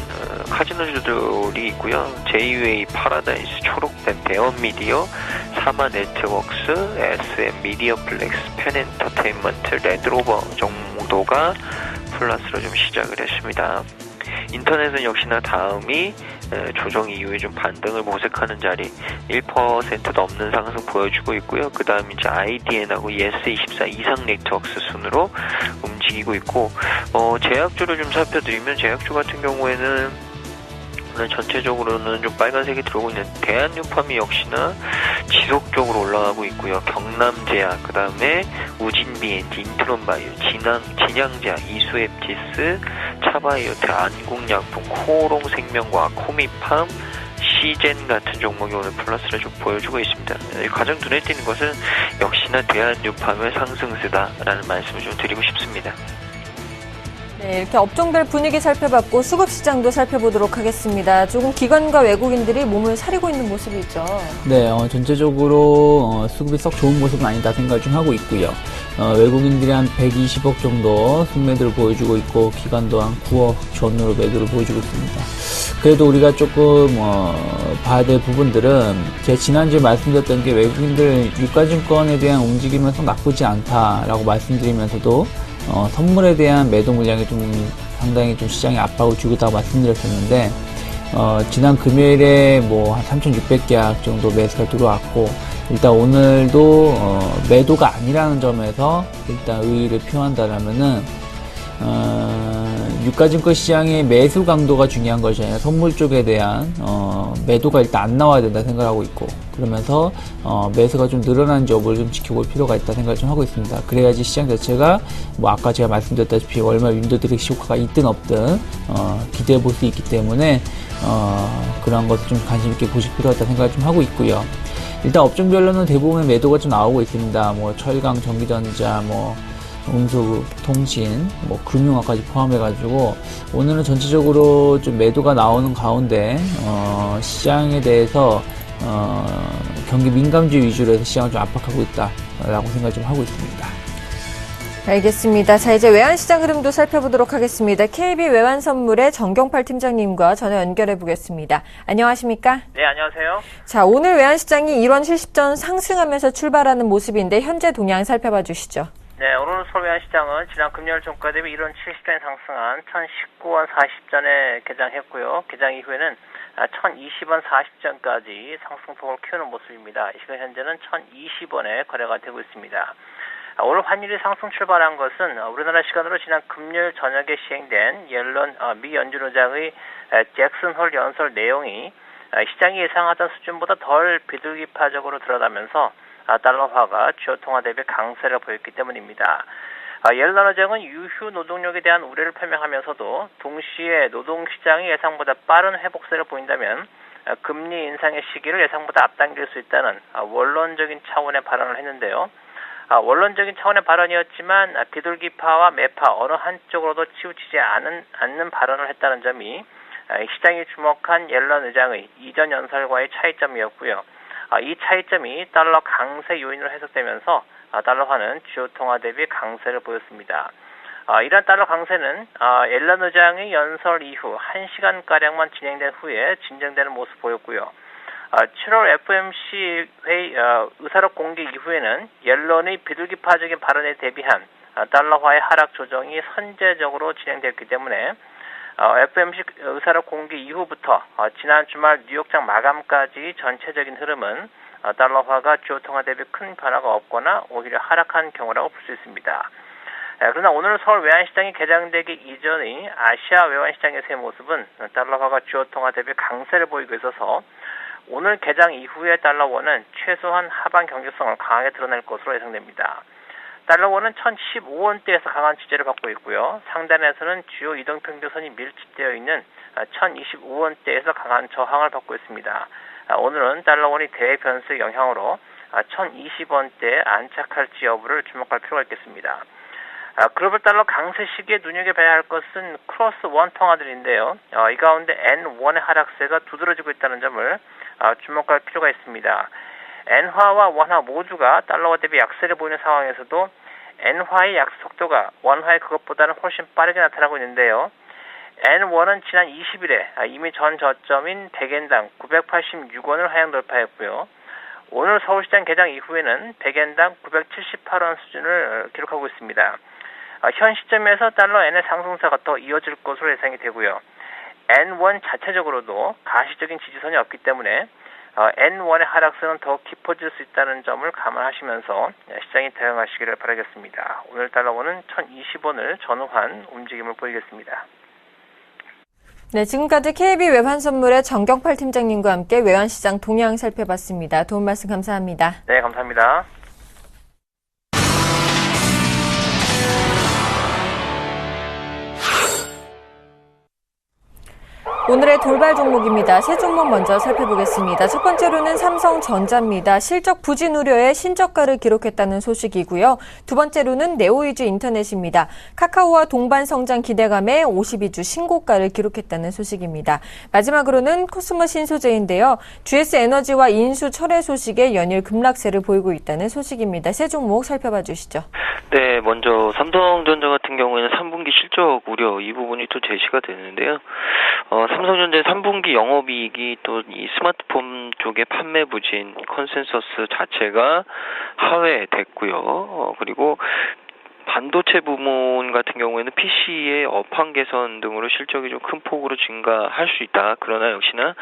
카지노주들이 있고요. JUA, 파라다이스, 초록뱀, 대원미디어, 사마네트웍스, SM, 미디어플렉스, 펜엔터테인먼트, 레드로버 정도가 플러스로 좀 시작을 했습니다. 인터넷은 역시나 다음이 조정 이후에 좀 반등을 모색하는 자리, 1% 넘는 상승 보여주고 있고요. 그 다음 이제 IDN하고 예스24 이상 네트워크스 순으로 움직이고 있고, 제약주를 좀 살펴드리면, 제약주 같은 경우에는 오늘 전체적으로는 좀 빨간색이 들어오고 있는 대한유팜이 역시나 지속적으로 올라가고 있고요. 경남제약, 그 다음에 우진비엔티, 인트론바이오, 진양제약, 이수앱지스, 차바이오테, 안국약품, 코롱생명과학, 코미팜, 시젠 같은 종목이 오늘 플러스를 좀 보여주고 있습니다. 가장 눈에 띄는 것은 역시나 대한유팜의 상승세다라는 말씀을 좀 드리고 싶습니다. 네, 이렇게 업종별 분위기 살펴봤고 수급시장도 살펴보도록 하겠습니다. 조금 기관과 외국인들이 몸을 사리고 있는 모습이죠. 네, 전체적으로 수급이 썩 좋은 모습은 아니다 생각을 좀 하고 있고요. 외국인들이 한 120억 정도 순매도를 보여주고 있고, 기관도 한 9억 전후로 매도를 보여주고 있습니다. 그래도 우리가 조금 봐야 될 부분들은, 제가 지난주에 말씀드렸던 게 외국인들 유가증권에 대한 움직임은 썩 나쁘지 않다라고 말씀드리면서도 선물에 대한 매도 물량이 좀 상당히 좀 시장에 압박을 주고 있다고 말씀드렸었는데, 지난 금요일에 뭐 한 3,600계약 정도 매수가 들어왔고, 일단 오늘도 매도가 아니라는 점에서 일단 의의를 표한다라면은 유가증권 시장의 매수 강도가 중요한 것이 아니라 선물 쪽에 대한 매도가 일단 안 나와야 된다 생각하고 있고, 그러면서 매수가 좀 늘어난 여부를 좀 지켜볼 필요가 있다 생각을 좀 하고 있습니다. 그래야지 시장 자체가 뭐 아까 제가 말씀드렸다시피 얼마 윈도드렉 효과가 있든 없든 기대해 볼 수 있기 때문에 그런 것을 좀 관심 있게 보실 필요가 있다 생각을 좀 하고 있고요. 일단 업종별로는 대부분의 매도가 좀 나오고 있습니다. 뭐 철강, 전기전자, 뭐 운수, 통신, 뭐 금융화까지 포함해가지고 오늘은 전체적으로 좀 매도가 나오는 가운데 시장에 대해서 경기 민감주 위주로 해서 시장을 좀 압박하고 있다라고 생각 좀 하고 있습니다. 알겠습니다. 자, 이제 외환시장 흐름도 살펴보도록 하겠습니다. KB 외환선물의 정경팔 팀장님과 전화 연결해 보겠습니다. 안녕하십니까? 네, 안녕하세요. 자, 오늘 외환시장이 1원 70전 상승하면서 출발하는 모습인데 현재 동향 살펴봐 주시죠. 네, 오늘 서울외환시장은 지난 금요일 종가 대비 1원 70전에 상승한 1019원 40전에 개장했고요. 개장 이후에는 1020원 40전까지 상승폭을 키우는 모습입니다. 이 시간 현재는 1020원에 거래가 되고 있습니다. 오늘 환율이 상승 출발한 것은 우리나라 시간으로 지난 금요일 저녁에 시행된 미 연준 의장의 잭슨 홀 연설 내용이 시장이 예상하던 수준보다 덜 비둘기파적으로 드러나면서 달러화가 주요 통화 대비 강세를 보였기 때문입니다. 옐런 의장은 유휴 노동력에 대한 우려를 표명하면서도 동시에 노동시장이 예상보다 빠른 회복세를 보인다면 금리 인상의 시기를 예상보다 앞당길 수 있다는 원론적인 차원의 발언을 했는데요. 원론적인 차원의 발언이었지만 비둘기파와 매파 어느 한쪽으로도 치우치지 않는 발언을 했다는 점이 시장이 주목한 옐런 의장의 이전 연설과의 차이점이었고요. 이 차이점이 달러 강세 요인으로 해석되면서 달러화는 주요 통화 대비 강세를 보였습니다. 이러한 달러 강세는 옐런 의장의 연설 이후 1시간가량만 진행된 후에 진정되는 모습 보였고요. 7월 FOMC 회의 의사록 공개 이후에는 옐런의 비둘기파적인 발언에 대비한 달러화의 하락 조정이 선제적으로 진행됐기 때문에 FOMC 의사록 공개 이후부터 지난 주말 뉴욕장 마감까지 전체적인 흐름은 달러화가 주요 통화 대비 큰 변화가 없거나 오히려 하락한 경우라고 볼 수 있습니다. 그러나 오늘 서울 외환시장이 개장되기 이전의 아시아 외환시장에서의 모습은 달러화가 주요 통화 대비 강세를 보이고 있어서 오늘 개장 이후의 달러원은 최소한 하반 경직성을 강하게 드러낼 것으로 예상됩니다. 달러원은 1015원대에서 강한 지지를 받고 있고요. 상단에서는 주요 이동평균선이 밀집되어 있는 1025원대에서 강한 저항을 받고 있습니다. 오늘은 달러원이 대변수의 영향으로 1020원대에 안착할지 여부를 주목할 필요가 있겠습니다. 글로벌 달러 강세 시기에 눈여겨봐야 할 것은 크로스 원 통화들인데요. 이 가운데 N1의 하락세가 두드러지고 있다는 점을 주목할 필요가 있습니다. 엔화와 원화 모두가 달러화 대비 약세를 보이는 상황에서도 엔화의 약세 속도가 원화의 그것보다는 훨씬 빠르게 나타나고 있는데요. N1은 지난 20일에 이미 전 저점인 100엔당 986원을 하향 돌파했고요. 오늘 서울시장 개장 이후에는 100엔당 978원 수준을 기록하고 있습니다. 현 시점에서 달러 엔의 상승세가 더 이어질 것으로 예상이 되고요. N1 자체적으로도 가시적인 지지선이 없기 때문에 N1의 하락세는 더욱 깊어질 수 있다는 점을 감안하시면서 시장이 대응하시기를 바라겠습니다. 오늘 달러원은 1020원을 전후한 움직임을 보이겠습니다. 네, 지금까지 KB 외환선물의 정경팔 팀장님과 함께 외환시장 동향 살펴봤습니다. 도움 말씀 감사합니다. 네, 감사합니다. 오늘의 돌발 종목입니다. 세 종목 먼저 살펴보겠습니다. 첫 번째로는 삼성전자입니다. 실적 부진 우려에 신저가를 기록했다는 소식이고요. 두 번째로는 네오이즈 인터넷입니다. 카카오와 동반 성장 기대감에 52주 신고가를 기록했다는 소식입니다. 마지막으로는 코스모 신소재인데요. GS에너지와 인수 철회 소식에 연일 급락세를 보이고 있다는 소식입니다. 세 종목 살펴봐 주시죠. 네, 먼저 삼성전자 같은 경우에는 3분기 실적 우려 이 부분이 또 제시가 되는데요. 삼성전자 3분기 영업이익이 또 이 스마트폰 쪽의 판매 부진 컨센서스 자체가 하회됐고요. 그리고 반도체 부문 같은 경우에는 PC의 업황 개선 등으로 실적이 좀 큰 폭으로 증가할 수 있다. 그러나 역시나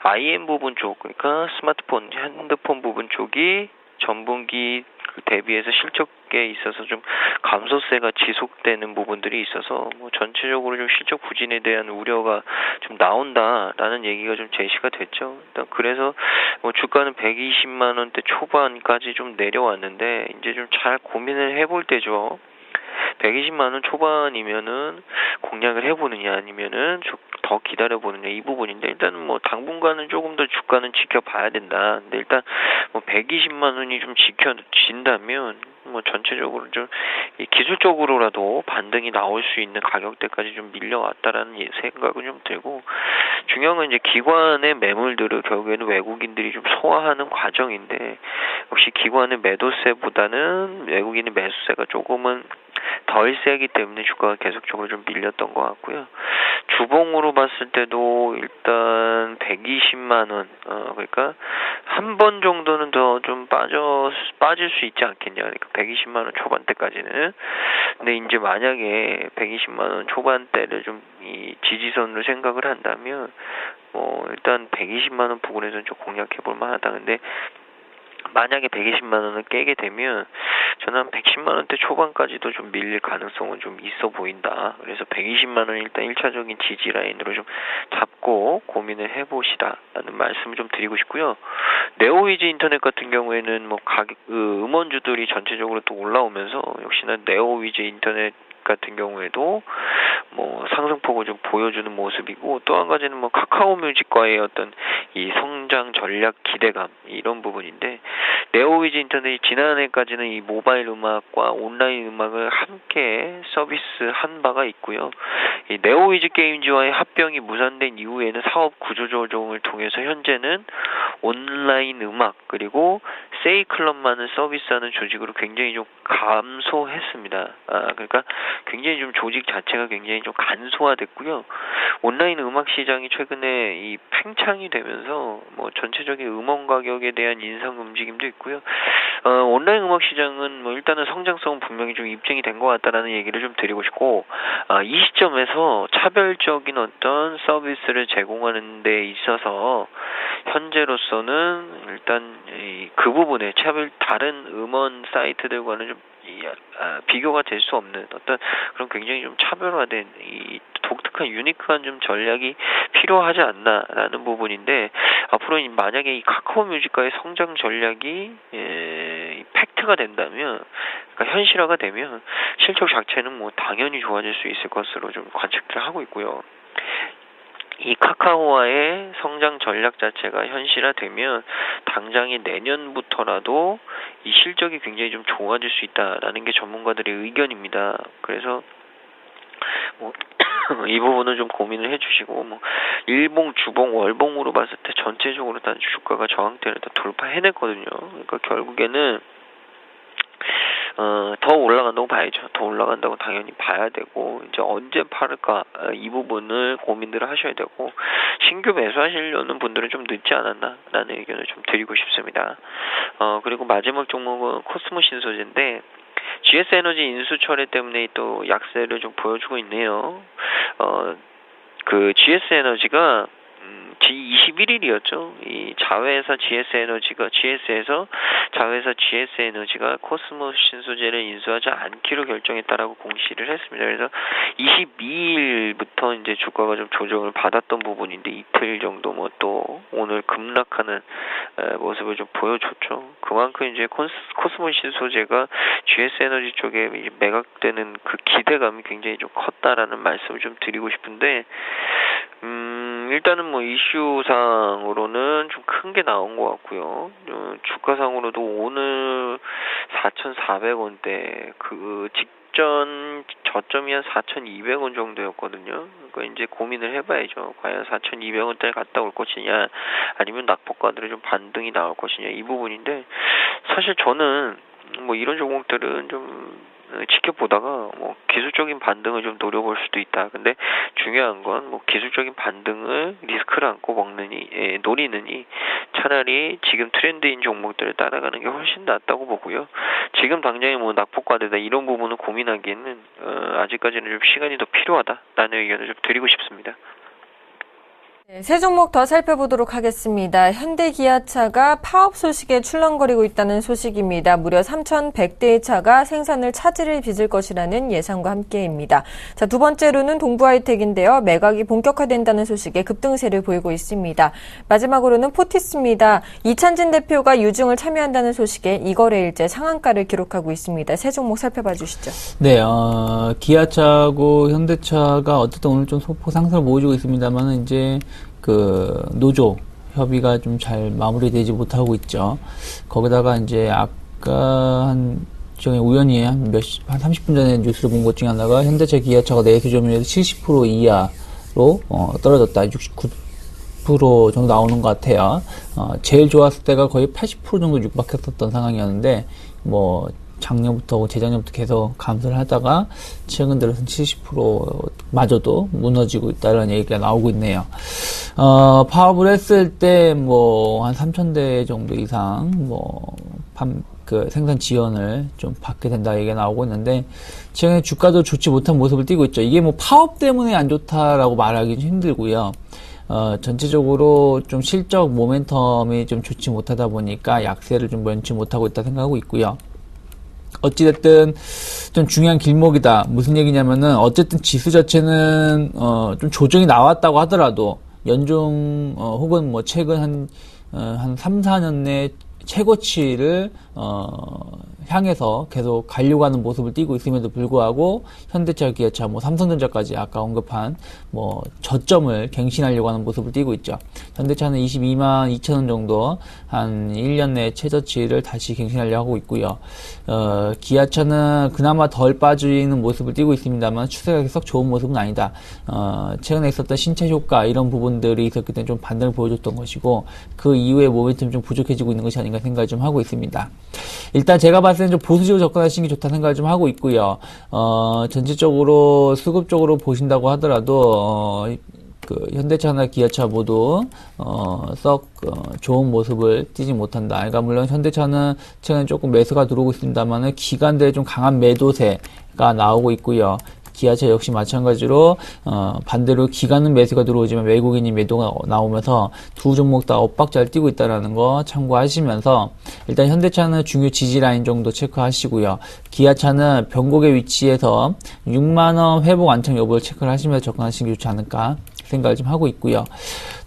IM 부분 쪽, 그러니까 스마트폰, 핸드폰 부분 쪽이 전분기 대비해서 실적에 있어서 좀 감소세가 지속되는 부분들이 있어서 뭐 전체적으로 좀 실적 부진에 대한 우려가 좀 나온다라는 얘기가 좀 제시가 됐죠. 일단 그래서 뭐 주가는 120만 원대 초반까지 좀 내려왔는데 이제 좀 잘 고민을 해볼 때죠. 120만 원 초반이면은 공략을 해보느냐 아니면은 더 기다려보느냐 이 부분인데 일단은 뭐 당분간은 조금 더 주가는 지켜봐야 된다. 근데 일단 뭐 120만 원이 좀 지켜진다면 뭐 전체적으로 좀 기술적으로라도 반등이 나올 수 있는 가격대까지 좀 밀려왔다라는 생각은 좀 들고 중요한 건 이제 기관의 매물들을 결국에는 외국인들이 좀 소화하는 과정인데 역시 기관의 매도세보다는 외국인의 매수세가 조금은 덜 세기 때문에 주가가 계속적으로 좀 밀렸던 것 같고요. 주봉으로 봤을 때도 일단 120만 원, 그러니까 한 번 정도는 더 좀 빠질 수 있지 않겠냐. 그러니까 120만 원 초반대까지는. 근데 이제 만약에 120만 원 초반대를 좀 이 지지선으로 생각을 한다면, 일단 120만 원 부근에서는 좀 공략해 볼 만하다. 근데 만약에 120만 원을 깨게 되면 저는 한 110만 원대 초반까지도 좀 밀릴 가능성은 좀 있어 보인다. 그래서 120만 원 일단 1차적인 지지 라인으로 좀 잡고 고민을 해보시라라는 말씀을 좀 드리고 싶고요. 네오위즈 인터넷 같은 경우에는 뭐 음원주들이 전체적으로 또 올라오면서 역시나 네오위즈 인터넷 같은 경우에도 뭐 상승폭을 좀 보여주는 모습이고, 또 한 가지는 뭐 카카오 뮤직과의 어떤 이 성장 전략 기대감, 이런 부분인데, 네오위즈 인터넷이 지난해까지는 이 모바일 음악과 온라인 음악을 함께 서비스한 바가 있고요. 이 네오위즈 게임즈와의 합병이 무산된 이후에는 사업 구조 조정을 통해서 현재는 온라인 음악 그리고 세이클럽만을 서비스하는 조직으로 굉장히 좀 감소했습니다. 그러니까 굉장히 좀 조직 자체가 굉장히 좀 간소화됐고요. 온라인 음악 시장이 최근에 이 팽창이 되면서 뭐 전체적인 음원 가격에 대한 인상 움직임도 있고요. 온라인 음악 시장은 뭐 일단은 성장성은 분명히 좀 입증이 된 것 같다라는 얘기를 좀 드리고 싶고, 이 시점에서 차별적인 어떤 서비스를 제공하는 데 있어서 현재로서는 일단 그 부분에 다른 음원 사이트들과는 좀 비교가 될 수 없는 어떤 그런 굉장히 좀 차별화된 이 독특한 유니크한 좀 전략이 필요하지 않나라는 부분인데, 앞으로 만약에 이 카카오 뮤직과의 성장 전략이 팩트가 된다면, 그러니까 현실화가 되면 실적 자체는 뭐 당연히 좋아질 수 있을 것으로 좀 관측을 하고 있고요. 이 카카오와의 성장 전략 자체가 현실화되면 당장의 내년부터라도 이 실적이 굉장히 좀 좋아질 수 있다라는 게 전문가들의 의견입니다. 그래서 뭐 이 부분은 좀 고민을 해주시고, 뭐 일봉, 주봉, 월봉으로 봤을 때 전체적으로 다 주가가 저항대를 다 돌파해냈거든요. 그러니까 결국에는 더 올라간다고 봐야죠. 더 올라간다고 당연히 봐야 되고, 이제 언제 팔을까, 이 부분을 고민들을 하셔야 되고, 신규 매수하시려는 분들은 좀 늦지 않았나라는 의견을 좀 드리고 싶습니다. 그리고 마지막 종목은 코스모 신소재인데, GS에너지 인수 철회 때문에 또 약세를 좀 보여주고 있네요. 그 GS에너지가 21일이었죠. 이 자회사 GS에서 자회사 GS에너지가 코스모 신소재를 인수하지 않기로 결정했다라고 공시를 했습니다. 그래서 22일부터 이제 주가가 좀 조정을 받았던 부분인데, 이틀 정도 뭐 또 오늘 급락하는 모습을 좀 보여줬죠. 그만큼 이제 코스모 신소재가 GS에너지 쪽에 매각되는 그 기대감이 굉장히 좀 컸다라는 말씀을 좀 드리고 싶은데, 일단은 뭐 이슈상으로는 좀 큰 게 나온 것 같고요. 주가상으로도 오늘 4,400원대, 그 직전 저점이 한 4,200원 정도였거든요. 그러니까 이제 고민을 해봐야죠. 과연 4,200원대를 갔다 올 것이냐, 아니면 낙폭가들의 좀 반등이 나올 것이냐, 이 부분인데, 사실 저는 뭐 이런 종목들은 좀 지켜보다가 뭐 기술적인 반등을 좀 노려볼 수도 있다. 근데 중요한 건 뭐 기술적인 반등을 리스크를 안고 노리느니 차라리 지금 트렌드인 종목들을 따라가는 게 훨씬 낫다고 보고요. 지금 당장에 뭐 낙폭과대다 이런 부분을 고민하기에는 아직까지는 좀 시간이 더 필요하다라는 의견을 좀 드리고 싶습니다. 세 종목 더 살펴보도록 하겠습니다. 현대기아차가 파업 소식에 출렁거리고 있다는 소식입니다. 무려 3,100대의 차가 생산을 차질을 빚을 것이라는 예상과 함께입니다. 자, 두 번째로는 동부하이텍인데요. 매각이 본격화된다는 소식에 급등세를 보이고 있습니다. 마지막으로는 포티스입니다. 이찬진 대표가 유증을 참여한다는 소식에 이거래일째 상한가를 기록하고 있습니다. 세 종목 살펴봐 주시죠. 네, 기아차하고 현대차가 어쨌든 오늘 좀 소폭 상승을 보여주고 있습니다만, 이제 그 노조 협의가 좀 잘 마무리되지 못하고 있죠. 거기다가 이제 아까 우연히 한 30분 전에 뉴스를 본 것 중에 하나가 현대차 기아차가 내수 점유율이 70% 이하로 떨어졌다. 69% 정도 나오는 것 같아요. 제일 좋았을 때가 거의 80% 정도 육박했었던 상황이었는데, 뭐 작년부터 재작년부터 계속 감소를 하다가 최근 들어서는 70%마저도 무너지고 있다는 얘기가 나오고 있네요. 파업을 했을 때 뭐 한 3,000대 정도 이상 생산 지원을 좀 받게 된다 얘기가 나오고 있는데, 최근에 주가도 좋지 못한 모습을 띠고 있죠. 이게 뭐 파업 때문에 안 좋다라고 말하기는 힘들고요. 전체적으로 좀 실적 모멘텀이 좀 좋지 못하다 보니까 약세를 좀 면치 못하고 있다 생각하고 있고요. 어찌됐든 좀 중요한 길목이다. 무슨 얘기냐면은 어쨌든 지수 자체는 좀 조정이 나왔다고 하더라도 연중 혹은 뭐 최근 한 3, 4년 내 최고치를 향해서 계속 가려고 하는 모습을 띠고 있음에도 불구하고 현대차, 기아차, 뭐 삼성전자까지 아까 언급한 뭐 저점을 갱신하려고 하는 모습을 띠고 있죠. 현대차는 22만 2천 원 정도 한 1년 내 최저치를 다시 갱신하려고 하고 있고요. 기아차는 그나마 덜 빠지는 모습을 띠고 있습니다만 추세가 계속 좋은 모습은 아니다. 최근에 있었던 신체 효과 이런 부분들이 있었기 때문에 좀 반등을 보여줬던 것이고 그 이후에 모멘텀이 좀 부족해지고 있는 것이 아닌가 생각을 좀 하고 있습니다. 일단 제가 봤을 때는 좀 보수적으로 접근하시는 게 좋다 생각을 좀 하고 있고요. 전체적으로 수급적으로 보신다고 하더라도 그 현대차나 기아차 모두 썩 좋은 모습을 띠지 못한다. 그러니까 물론 현대차는 최근에 조금 매수가 들어오고 있습니다만은 기관들의 좀 강한 매도세가 나오고 있고요. 기아차 역시 마찬가지로 반대로 기관은 매수가 들어오지만 외국인이 매도가 나오면서 두 종목 다 엇박자를 띄고 있다는 거 참고하시면서 일단 현대차는 중요 지지라인 정도 체크하시고요. 기아차는 변곡의 위치에서 6만원 회복 안착 여부를 체크를 하시면서 접근하시는 게 좋지 않을까 생각을 좀 하고 있고요.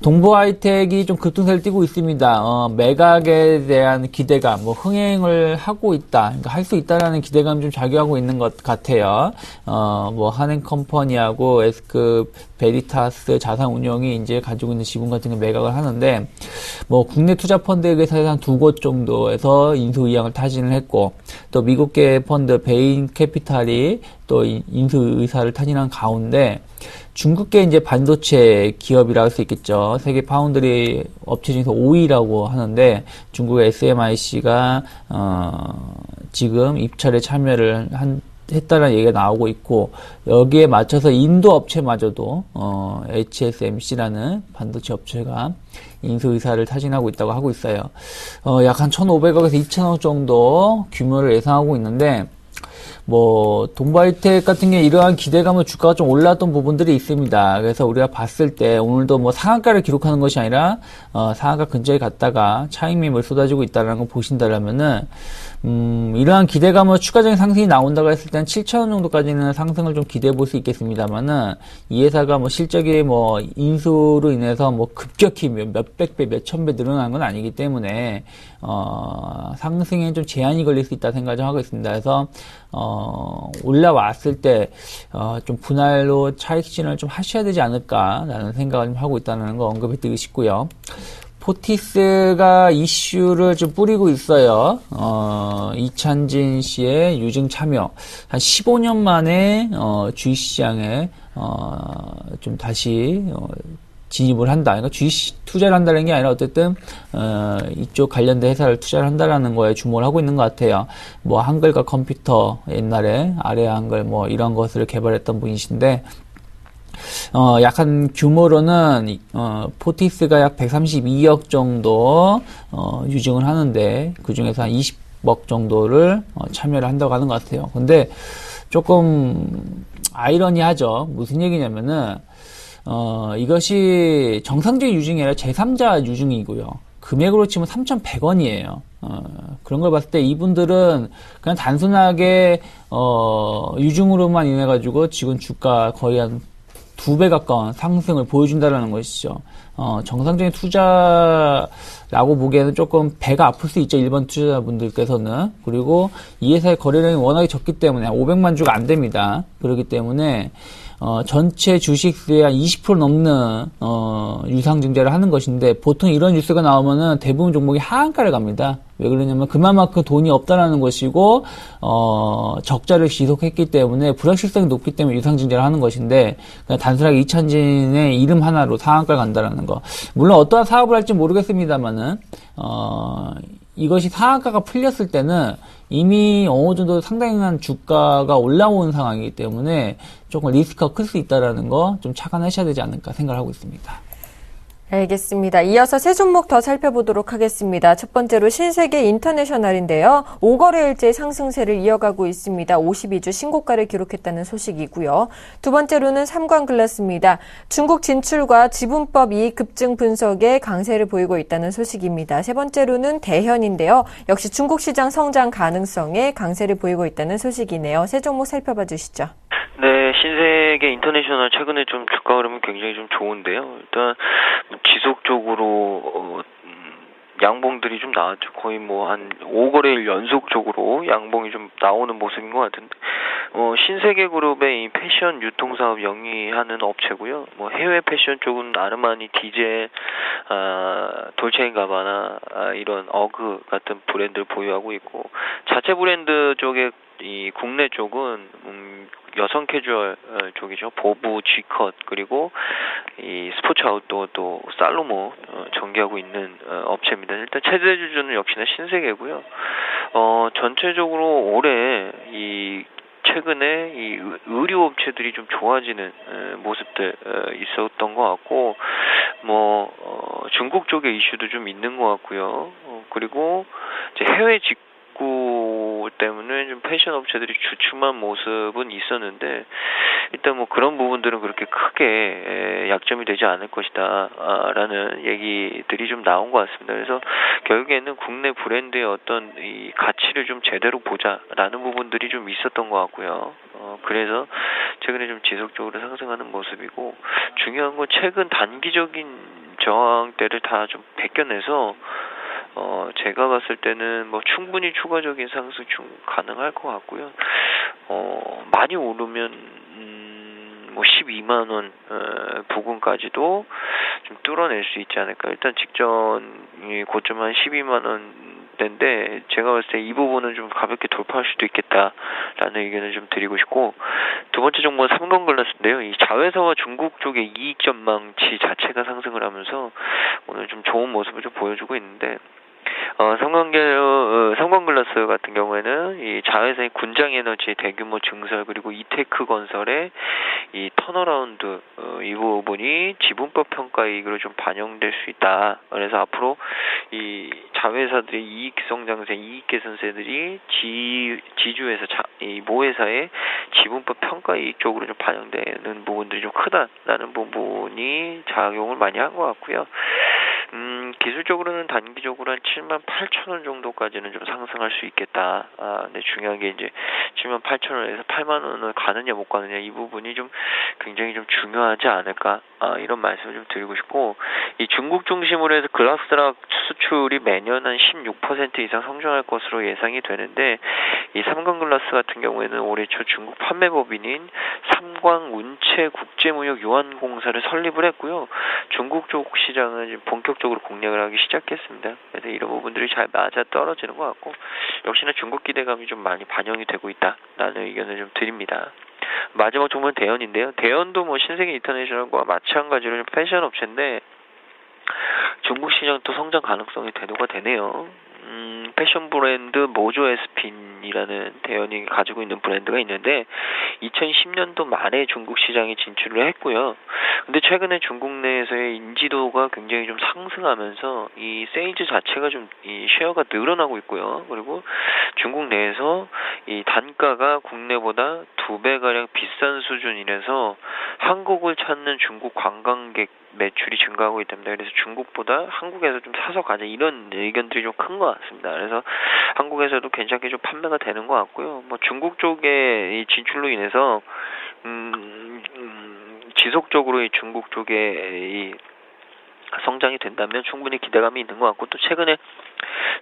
동부하이텍이 좀 급등세를 띠고 있습니다. 매각에 대한 기대감, 뭐 흥행을 하고 있다, 그러니까 할 수 있다라는 기대감 좀 작용하고 있는 것 같아요. 뭐 한행컴퍼니하고 S급 베리타스 자산운용이 이제 가지고 있는 지분 같은 거 매각을 하는데, 뭐 국내 투자 펀드에서 한 두 곳 정도에서 인수 의향을 타진을 했고, 또 미국계 펀드 베인 캐피탈이 또 인수 의사를 타진한 가운데. 중국계 이제 반도체 기업이라 할 수 있겠죠. 세계 파운드리 업체 중에서 5위라고 하는데 중국의 SMIC가 지금 입찰에 참여를 했다는 얘기가 나오고 있고 여기에 맞춰서 인도 업체마저도 HSMC라는 반도체 업체가 인수 의사를 타진하고 있다고 하고 있어요. 약 한 1,500억에서 2,000억 정도 규모를 예상하고 있는데 뭐 동부하이텍 같은 게 이러한 기대감으로 주가가 좀 올랐던 부분들이 있습니다. 그래서 우리가 봤을 때 오늘도 뭐 상한가를 기록하는 것이 아니라 상한가 근처에 갔다가 차익 매물 쏟아지고 있다는 거 보신다라면은 이러한 기대감으로 추가적인 상승이 나온다고 했을 때는 7,000원 정도까지는 상승을 좀 기대해 볼 수 있겠습니다만은 이 회사가 뭐 실적이 뭐 인수로 인해서 뭐 급격히 몇백 배, 몇천 배 늘어난 건 아니기 때문에 상승에 좀 제한이 걸릴 수 있다 생각을 좀 하고 있습니다. 그래서 올라왔을 때 좀 분할로 차익 실현을 좀 하셔야 되지 않을까라는 생각을 좀 하고 있다는 거 언급해 드리고 싶고요. 포티스가 이슈를 좀 뿌리고 있어요. 이찬진 씨의 유증 참여. 한 15년 만에, 주식시장에, 좀 다시, 진입을 한다. 그러니까 주식 투자를 한다는 게 아니라 어쨌든, 이쪽 관련된 회사를 투자를 한다라는 거에 주목을 하고 있는 것 같아요. 뭐, 한글과 컴퓨터, 옛날에 아래아 한글 뭐, 이런 것을 개발했던 분이신데, 약한 규모로는, 포티스가 약 132억 정도, 유증을 하는데, 그 중에서 한 20억 정도를, 참여를 한다고 하는 것 같아요. 근데, 조금, 아이러니하죠. 무슨 얘기냐면은, 이것이 정상적인 유증이 아니라 제3자 유증이고요. 금액으로 치면 3,100원이에요. 그런 걸 봤을 때 이분들은 그냥 단순하게, 유증으로만 인해가지고 지금 주가 거의 한 2배 가까운 상승을 보여준다라는 것이죠. 정상적인 투자라고 보기에는 조금 배가 아플 수 있죠. 일반 투자자분들께서는. 그리고 이 회사의 거래량이 워낙에 적기 때문에 500만 주가 안 됩니다. 그렇기 때문에 전체 주식수의 한 20% 넘는 유상증자를 하는 것인데 보통 이런 뉴스가 나오면은 대부분 종목이 하한가를 갑니다. 왜 그러냐면 그만큼 돈이 없다라는 것이고 적자를 지속했기 때문에 불확실성이 높기 때문에 유상증자를 하는 것인데 그냥 단순하게 이찬진의 이름 하나로 상한가를 간다라는 거. 물론 어떠한 사업을 할지 모르겠습니다만은 이것이 상한가가 풀렸을 때는 이미 어느 정도 상당한 주가가 올라온 상황이기 때문에 조금 리스크가 클 수 있다라는 거 좀 착안하셔야 되지 않을까 생각을 하고 있습니다. 알겠습니다. 이어서 세 종목 더 살펴보도록 하겠습니다. 첫 번째로 신세계 인터내셔널인데요. 5거래일째 상승세를 이어가고 있습니다. 52주 신고가를 기록했다는 소식이고요. 두 번째로는 삼광글라스입니다. 중국 진출과 지분법 이익 급증 분석에 강세를 보이고 있다는 소식입니다. 세 번째로는 대현인데요. 역시 중국 시장 성장 가능성에 강세를 보이고 있다는 소식이네요. 세 종목 살펴봐 주시죠. 네, 신세계 인터내셔널 최근에 좀 주가 흐름은 굉장히 좀 좋은데요. 일단 지속적으로 양봉들이 좀 나왔죠. 거의 뭐 한 5거래일 연속적으로 양봉이 좀 나오는 모습인 것 같은데, 신세계 그룹의 이 패션 유통 사업 영위하는 업체고요. 뭐 해외 패션 쪽은 아르마니, 디젤, 돌체인가바나 이런 어그 같은 브랜드를 보유하고 있고, 자체 브랜드 쪽에 이 국내 쪽은 여성 캐주얼 쪽이죠. 보부, G컷, 그리고 이 스포츠 아웃도어 또 살로모 전개하고 있는 업체입니다. 일단 최대 주주는 역시나 신세계고요. 전체적으로 올해 이 최근에 이 의류 업체들이 좀 좋아지는 모습들 있었던 것 같고, 중국 쪽의 이슈도 좀 있는 것 같고요. 그리고 이제 해외 직구 때문에 좀 패션 업체들이 주춤한 모습은 있었는데, 일단 뭐 그런 부분들은 그렇게 크게 약점이 되지 않을 것이다 라는 얘기들이 좀 나온 것 같습니다. 그래서 결국에는 국내 브랜드의 어떤 이 가치를 좀 제대로 보자라는 부분들이 좀 있었던 것 같고요. 그래서 최근에 좀 지속적으로 상승하는 모습이고, 중요한 건 최근 단기적인 저항대를 다 좀 벗겨내서 제가 봤을 때는 뭐 충분히 추가적인 상승 가능할 것 같고요. 많이 오르면 뭐 12만 원 부근까지도 좀 뚫어낼 수 있지 않을까. 일단 직전 고점 한 12만 원대인데, 제가 봤을 때 이 부분은 좀 가볍게 돌파할 수도 있겠다라는 의견을 좀 드리고 싶고, 두 번째 종목은 삼광글라스인데요. 이 자회사와 중국 쪽의 이익 전망치 자체가 상승을 하면서 오늘 좀 좋은 모습을 좀 보여주고 있는데, 삼광글라스 같은 경우에는 이 자회사의 군장에너지 대규모 증설, 그리고 이테크 건설의 이 턴어라운드 이 부분이 지분법 평가이익으로 좀 반영될 수 있다. 그래서 앞으로 이 자회사들의 이익 성장세, 이익 개선세들이 지주회사, 이 모회사의 지분법 평가이익 쪽으로 좀 반영되는 부분들이 좀 크다라는 부분이 작용을 많이 한 것 같고요. 기술적으로는 단기적으로 한 78,000원 정도까지는 좀 상승할 수 있겠다. 근데 중요한 게 이제 78,000원에서 8만 원을 가느냐 못 가느냐, 이 부분이 좀 굉장히 좀 중요하지 않을까. 이런 말씀을 좀 드리고 싶고, 이 중국 중심으로 해서 글라스락 수출이 매년 한 16% 이상 성장할 것으로 예상이 되는데, 이 삼광글라스 같은 경우에는 올해 초 중국 판매법인인 삼광운체국제무역유한공사를 설립을 했고요. 중국 쪽 시장은 지금 본격적으로 공략을 하기 시작했습니다. 그래서 이런 부분들이 잘 맞아 떨어지는 것 같고, 역시나 중국 기대감이 좀 많이 반영이 되고 있다라는 의견을 좀 드립니다. 마지막 종목은 대현인데요. 대현도 뭐 신세계 인터내셔널과 마찬가지로 좀 패션 업체인데, 중국 시장도 성장 가능성이 대두가 되네요. 패션 브랜드 모조 에스핀이라는 대현이 가지고 있는 브랜드가 있는데, 2010년도 말에 중국 시장에 진출을 했고요. 근데 최근에 중국 내에서의 인지도가 굉장히 좀 상승하면서 이 세일즈 자체가 좀 이 쉐어가 늘어나고 있고요. 그리고 중국 내에서 이 단가가 국내보다 2배가량 비싼 수준이라서 한국을 찾는 중국 관광객 매출이 증가하고 있답니다. 그래서 중국보다 한국에서 좀 사서 가자, 이런 의견들이 좀 큰 것 같습니다. 그래서 한국에서도 괜찮게 좀 판매가 되는 것 같고요. 뭐 중국 쪽의 이 진출로 인해서 지속적으로 이 중국 쪽에 이 성장이 된다면 충분히 기대감이 있는 것 같고, 또 최근에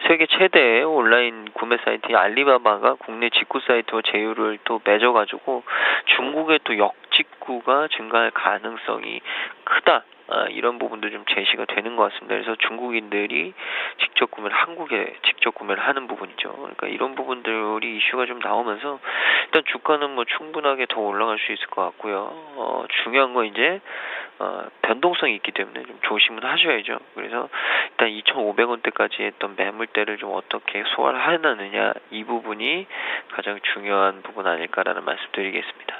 세계 최대의 온라인 구매 사이트 알리바바가 국내 직구 사이트와 제휴를 또 맺어가지고 중국의 또 역직구가 증가할 가능성이 크다. 이런 부분도 좀 제시가 되는 것 같습니다. 그래서 중국인들이 직접 구매를, 한국에 직접 구매를 하는 부분이죠. 그러니까 이런 부분들이 이슈가 좀 나오면서 일단 주가는 뭐 충분하게 더 올라갈 수 있을 것 같고요. 중요한 건 이제 변동성이 있기 때문에 좀 조심은 하셔야죠. 그래서 일단 2,500원대까지 했던 매물대를 좀 어떻게 소화를 하느냐, 이 부분이 가장 중요한 부분 아닐까라는 말씀드리겠습니다.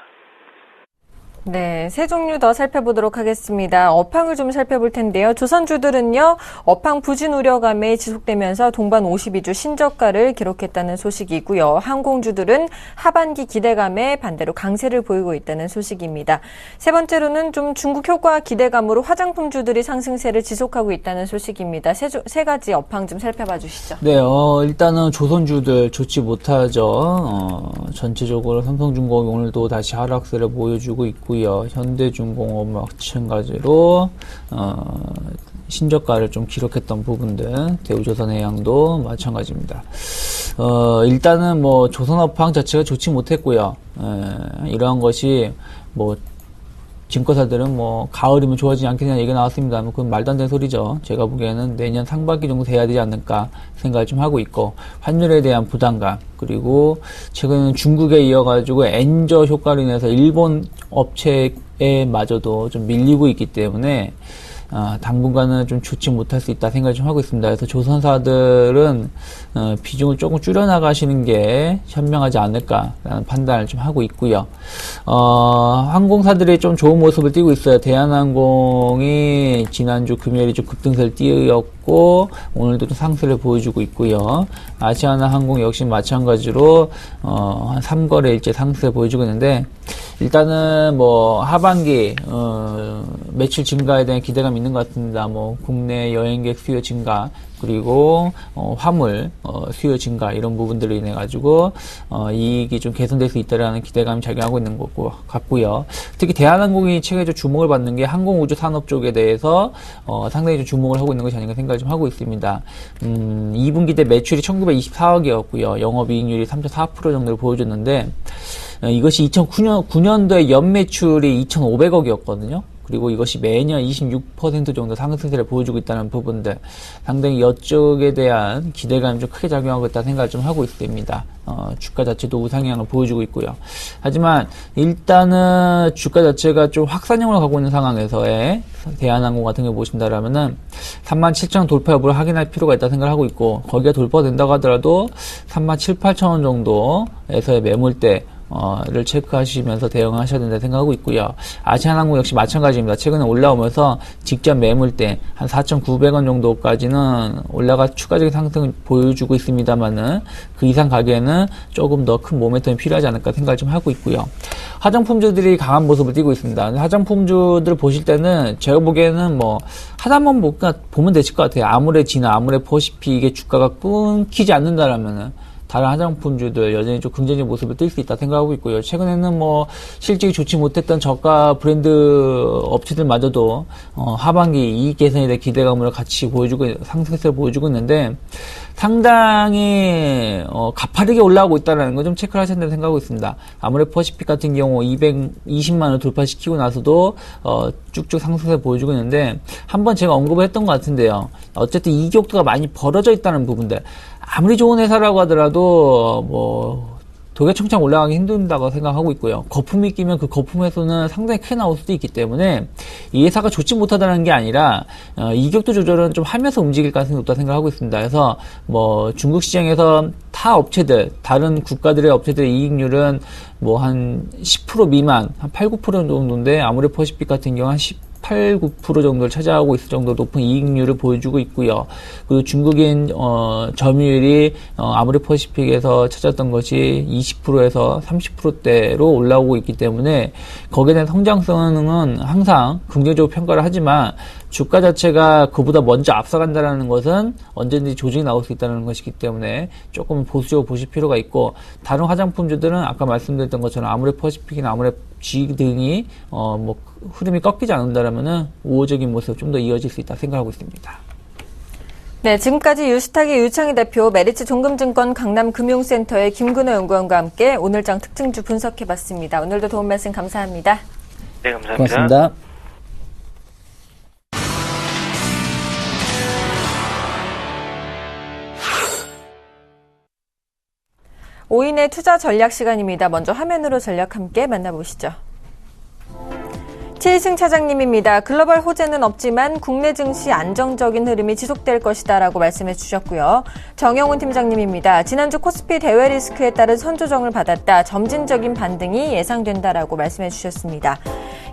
네, 세 종류 더 살펴보도록 하겠습니다. 업황을 좀 살펴볼 텐데요. 조선주들은요, 업황 부진 우려감이 지속되면서 동반 52주 신저가를 기록했다는 소식이고요. 항공주들은 하반기 기대감에 반대로 강세를 보이고 있다는 소식입니다. 세 번째로는 좀 중국 효과 기대감으로 화장품주들이 상승세를 지속하고 있다는 소식입니다. 세 가지 업황 좀 살펴봐 주시죠. 네, 일단은 조선주들 좋지 못하죠. 전체적으로 삼성중공업이 오늘도 다시 하락세를 보여주고 있고요. 현대중공업 마찬가지로 신저가를 좀 기록했던 부분들, 대우조선해양도 마찬가지입니다. 일단은 뭐 조선업황 자체가 좋지 못했고요. 이러한 것이 뭐 증권사들은 뭐 가을이면 좋아지지 않겠냐는 얘기가 나왔습니다. 그건 말도 안 되는 소리죠. 제가 보기에는 내년 상반기 정도 돼야 되지 않을까 생각을 좀 하고 있고, 환율에 대한 부담감, 그리고 최근에 중국에 이어가지고 엔저 효과로 인해서 일본 업체에 마저도 좀 밀리고 있기 때문에 당분간은 좀 좋지 못할 수 있다 생각을 좀 하고 있습니다. 그래서 조선사들은 비중을 조금 줄여나가시는 게 현명하지 않을까라는 판단을 좀 하고 있고요. 항공사들이 좀 좋은 모습을 띄고 있어요. 대한항공이 지난주 금요일에 좀 급등세를 띄었고 오늘도 좀 상승을 보여주고 있고요. 아시아나항공 역시 마찬가지로 한 3거래일째 상승을 보여주고 있는데, 일단은 뭐 하반기 매출 증가에 대한 기대감이 있는 것 같습니다. 뭐 국내 여행객 수요 증가, 그리고 화물 수요 증가, 이런 부분들로 인해 가지고 이익이 좀 개선될 수 있다라는 기대감이 작용하고 있는 것 같고요. 특히 대한항공이 최근에 좀 주목을 받는 게 항공우주 산업 쪽에 대해서 상당히 좀 주목을 하고 있는 것이 아닌가 생각을 좀 하고 있습니다. 2분기 때 매출이 1924억이었고요. 영업이익률이 3.4% 정도를 보여줬는데, 이것이 2009년도에 연매출이 2,500억이었거든요. 그리고 이것이 매년 26% 정도 상승세를 보여주고 있다는 부분들, 상당히 이쪽에 대한 기대감이 좀 크게 작용하고 있다는 생각을 좀 하고 있습니다. 주가 자체도 우상향을 보여주고 있고요. 하지만 일단은 주가 자체가 좀 확산형으로 가고 있는 상황에서의 대한항공 같은 거 보신다라면은 37,000원 돌파 여부를 확인할 필요가 있다 생각을 하고 있고, 거기가 돌파된다고 하더라도 37,800원 정도에서의 매물대 를 체크하시면서 대응하셔야 된다 생각하고 있고요. 아시아나항공 역시 마찬가지입니다. 최근에 올라오면서 직전 매물대 한 4,900원 정도까지는 추가적인 상승을 보여주고 있습니다만은 그 이상 가기에는 조금 더 큰 모멘텀이 필요하지 않을까 생각을 좀 하고 있고요. 화장품주들이 강한 모습을 띠고 있습니다. 화장품주들을 보실 때는 제가 보기에는 뭐 하나만 보면 되실 것 같아요. 아무래지나 아무래퍼시픽의 주가가 끊기지 않는다라면은 다른 화장품주들 여전히 좀 긍정적인 모습을 띨 수 있다 생각하고 있고요. 최근에는 뭐 실적이 좋지 못했던 저가 브랜드 업체들마저도 하반기 이익 개선에 대한 기대감을 같이 상승세를 보여주고 있는데, 상당히 가파르게 올라오고 있다는 걸 좀 체크를 하셔야 된다고 생각하고 있습니다. 아무래퍼시픽 같은 경우 220만 원을 돌파시키고 나서도 쭉쭉 상승세를 보여주고 있는데, 한번 제가 언급을 했던 것 같은데요. 어쨌든 이익욕도가 많이 벌어져 있다는 부분들, 아무리 좋은 회사라고 하더라도 뭐 도개청창 올라가기 힘든다고 생각하고 있고요. 거품이 끼면 그 거품에서는 상당히 크게 나올 수도 있기 때문에 이 회사가 좋지 못하다는 게 아니라 이익도 조절은 좀 하면서 움직일 가능성이 높다 생각하고 있습니다. 그래서 뭐 중국 시장에서 타 업체들, 다른 국가들의 업체들의 이익률은 뭐 한 10% 미만, 한 8, 9% 정도인데, 아무래퍼시픽 같은 경우 한 8, 9% 정도를 차지하고 있을 정도로 높은 이익률을 보여주고 있고요. 그리고 중국인 점유율이 아무래퍼시픽에서 찾았던 것이 20%에서 30%대로 올라오고 있기 때문에 거기에 대한 성장성은 항상 긍정적으로 평가를 하지만, 주가 자체가 그보다 먼저 앞서간다는 것은 언제든지 조정이 나올 수 있다는 것이기 때문에 조금 보수적으로 보실 필요가 있고, 다른 화장품주들은 아까 말씀드렸던 것처럼 아무래퍼시픽이나 아무래G 등이 뭐 흐름이 꺾이지 않는다라면은 우호적인 모습 좀 더 이어질 수 있다 생각하고 있습니다. 네, 지금까지 유스탁의 유창희 대표, 메리츠 종금증권 강남금융센터의 김근호 연구원과 함께 오늘장 특징주 분석해봤습니다. 오늘도 도움 말씀 감사합니다. 네, 감사합니다. 고맙습니다. 오인의 투자 전략 시간입니다. 먼저 화면으로 전략 함께 만나보시죠. 최희승 차장님입니다. 글로벌 호재는 없지만 국내 증시 안정적인 흐름이 지속될 것이다라고 말씀해 주셨고요. 정영훈 팀장님입니다. 지난주 코스피 대외 리스크에 따른 선조정을 받았다. 점진적인 반등이 예상된다라고 말씀해 주셨습니다.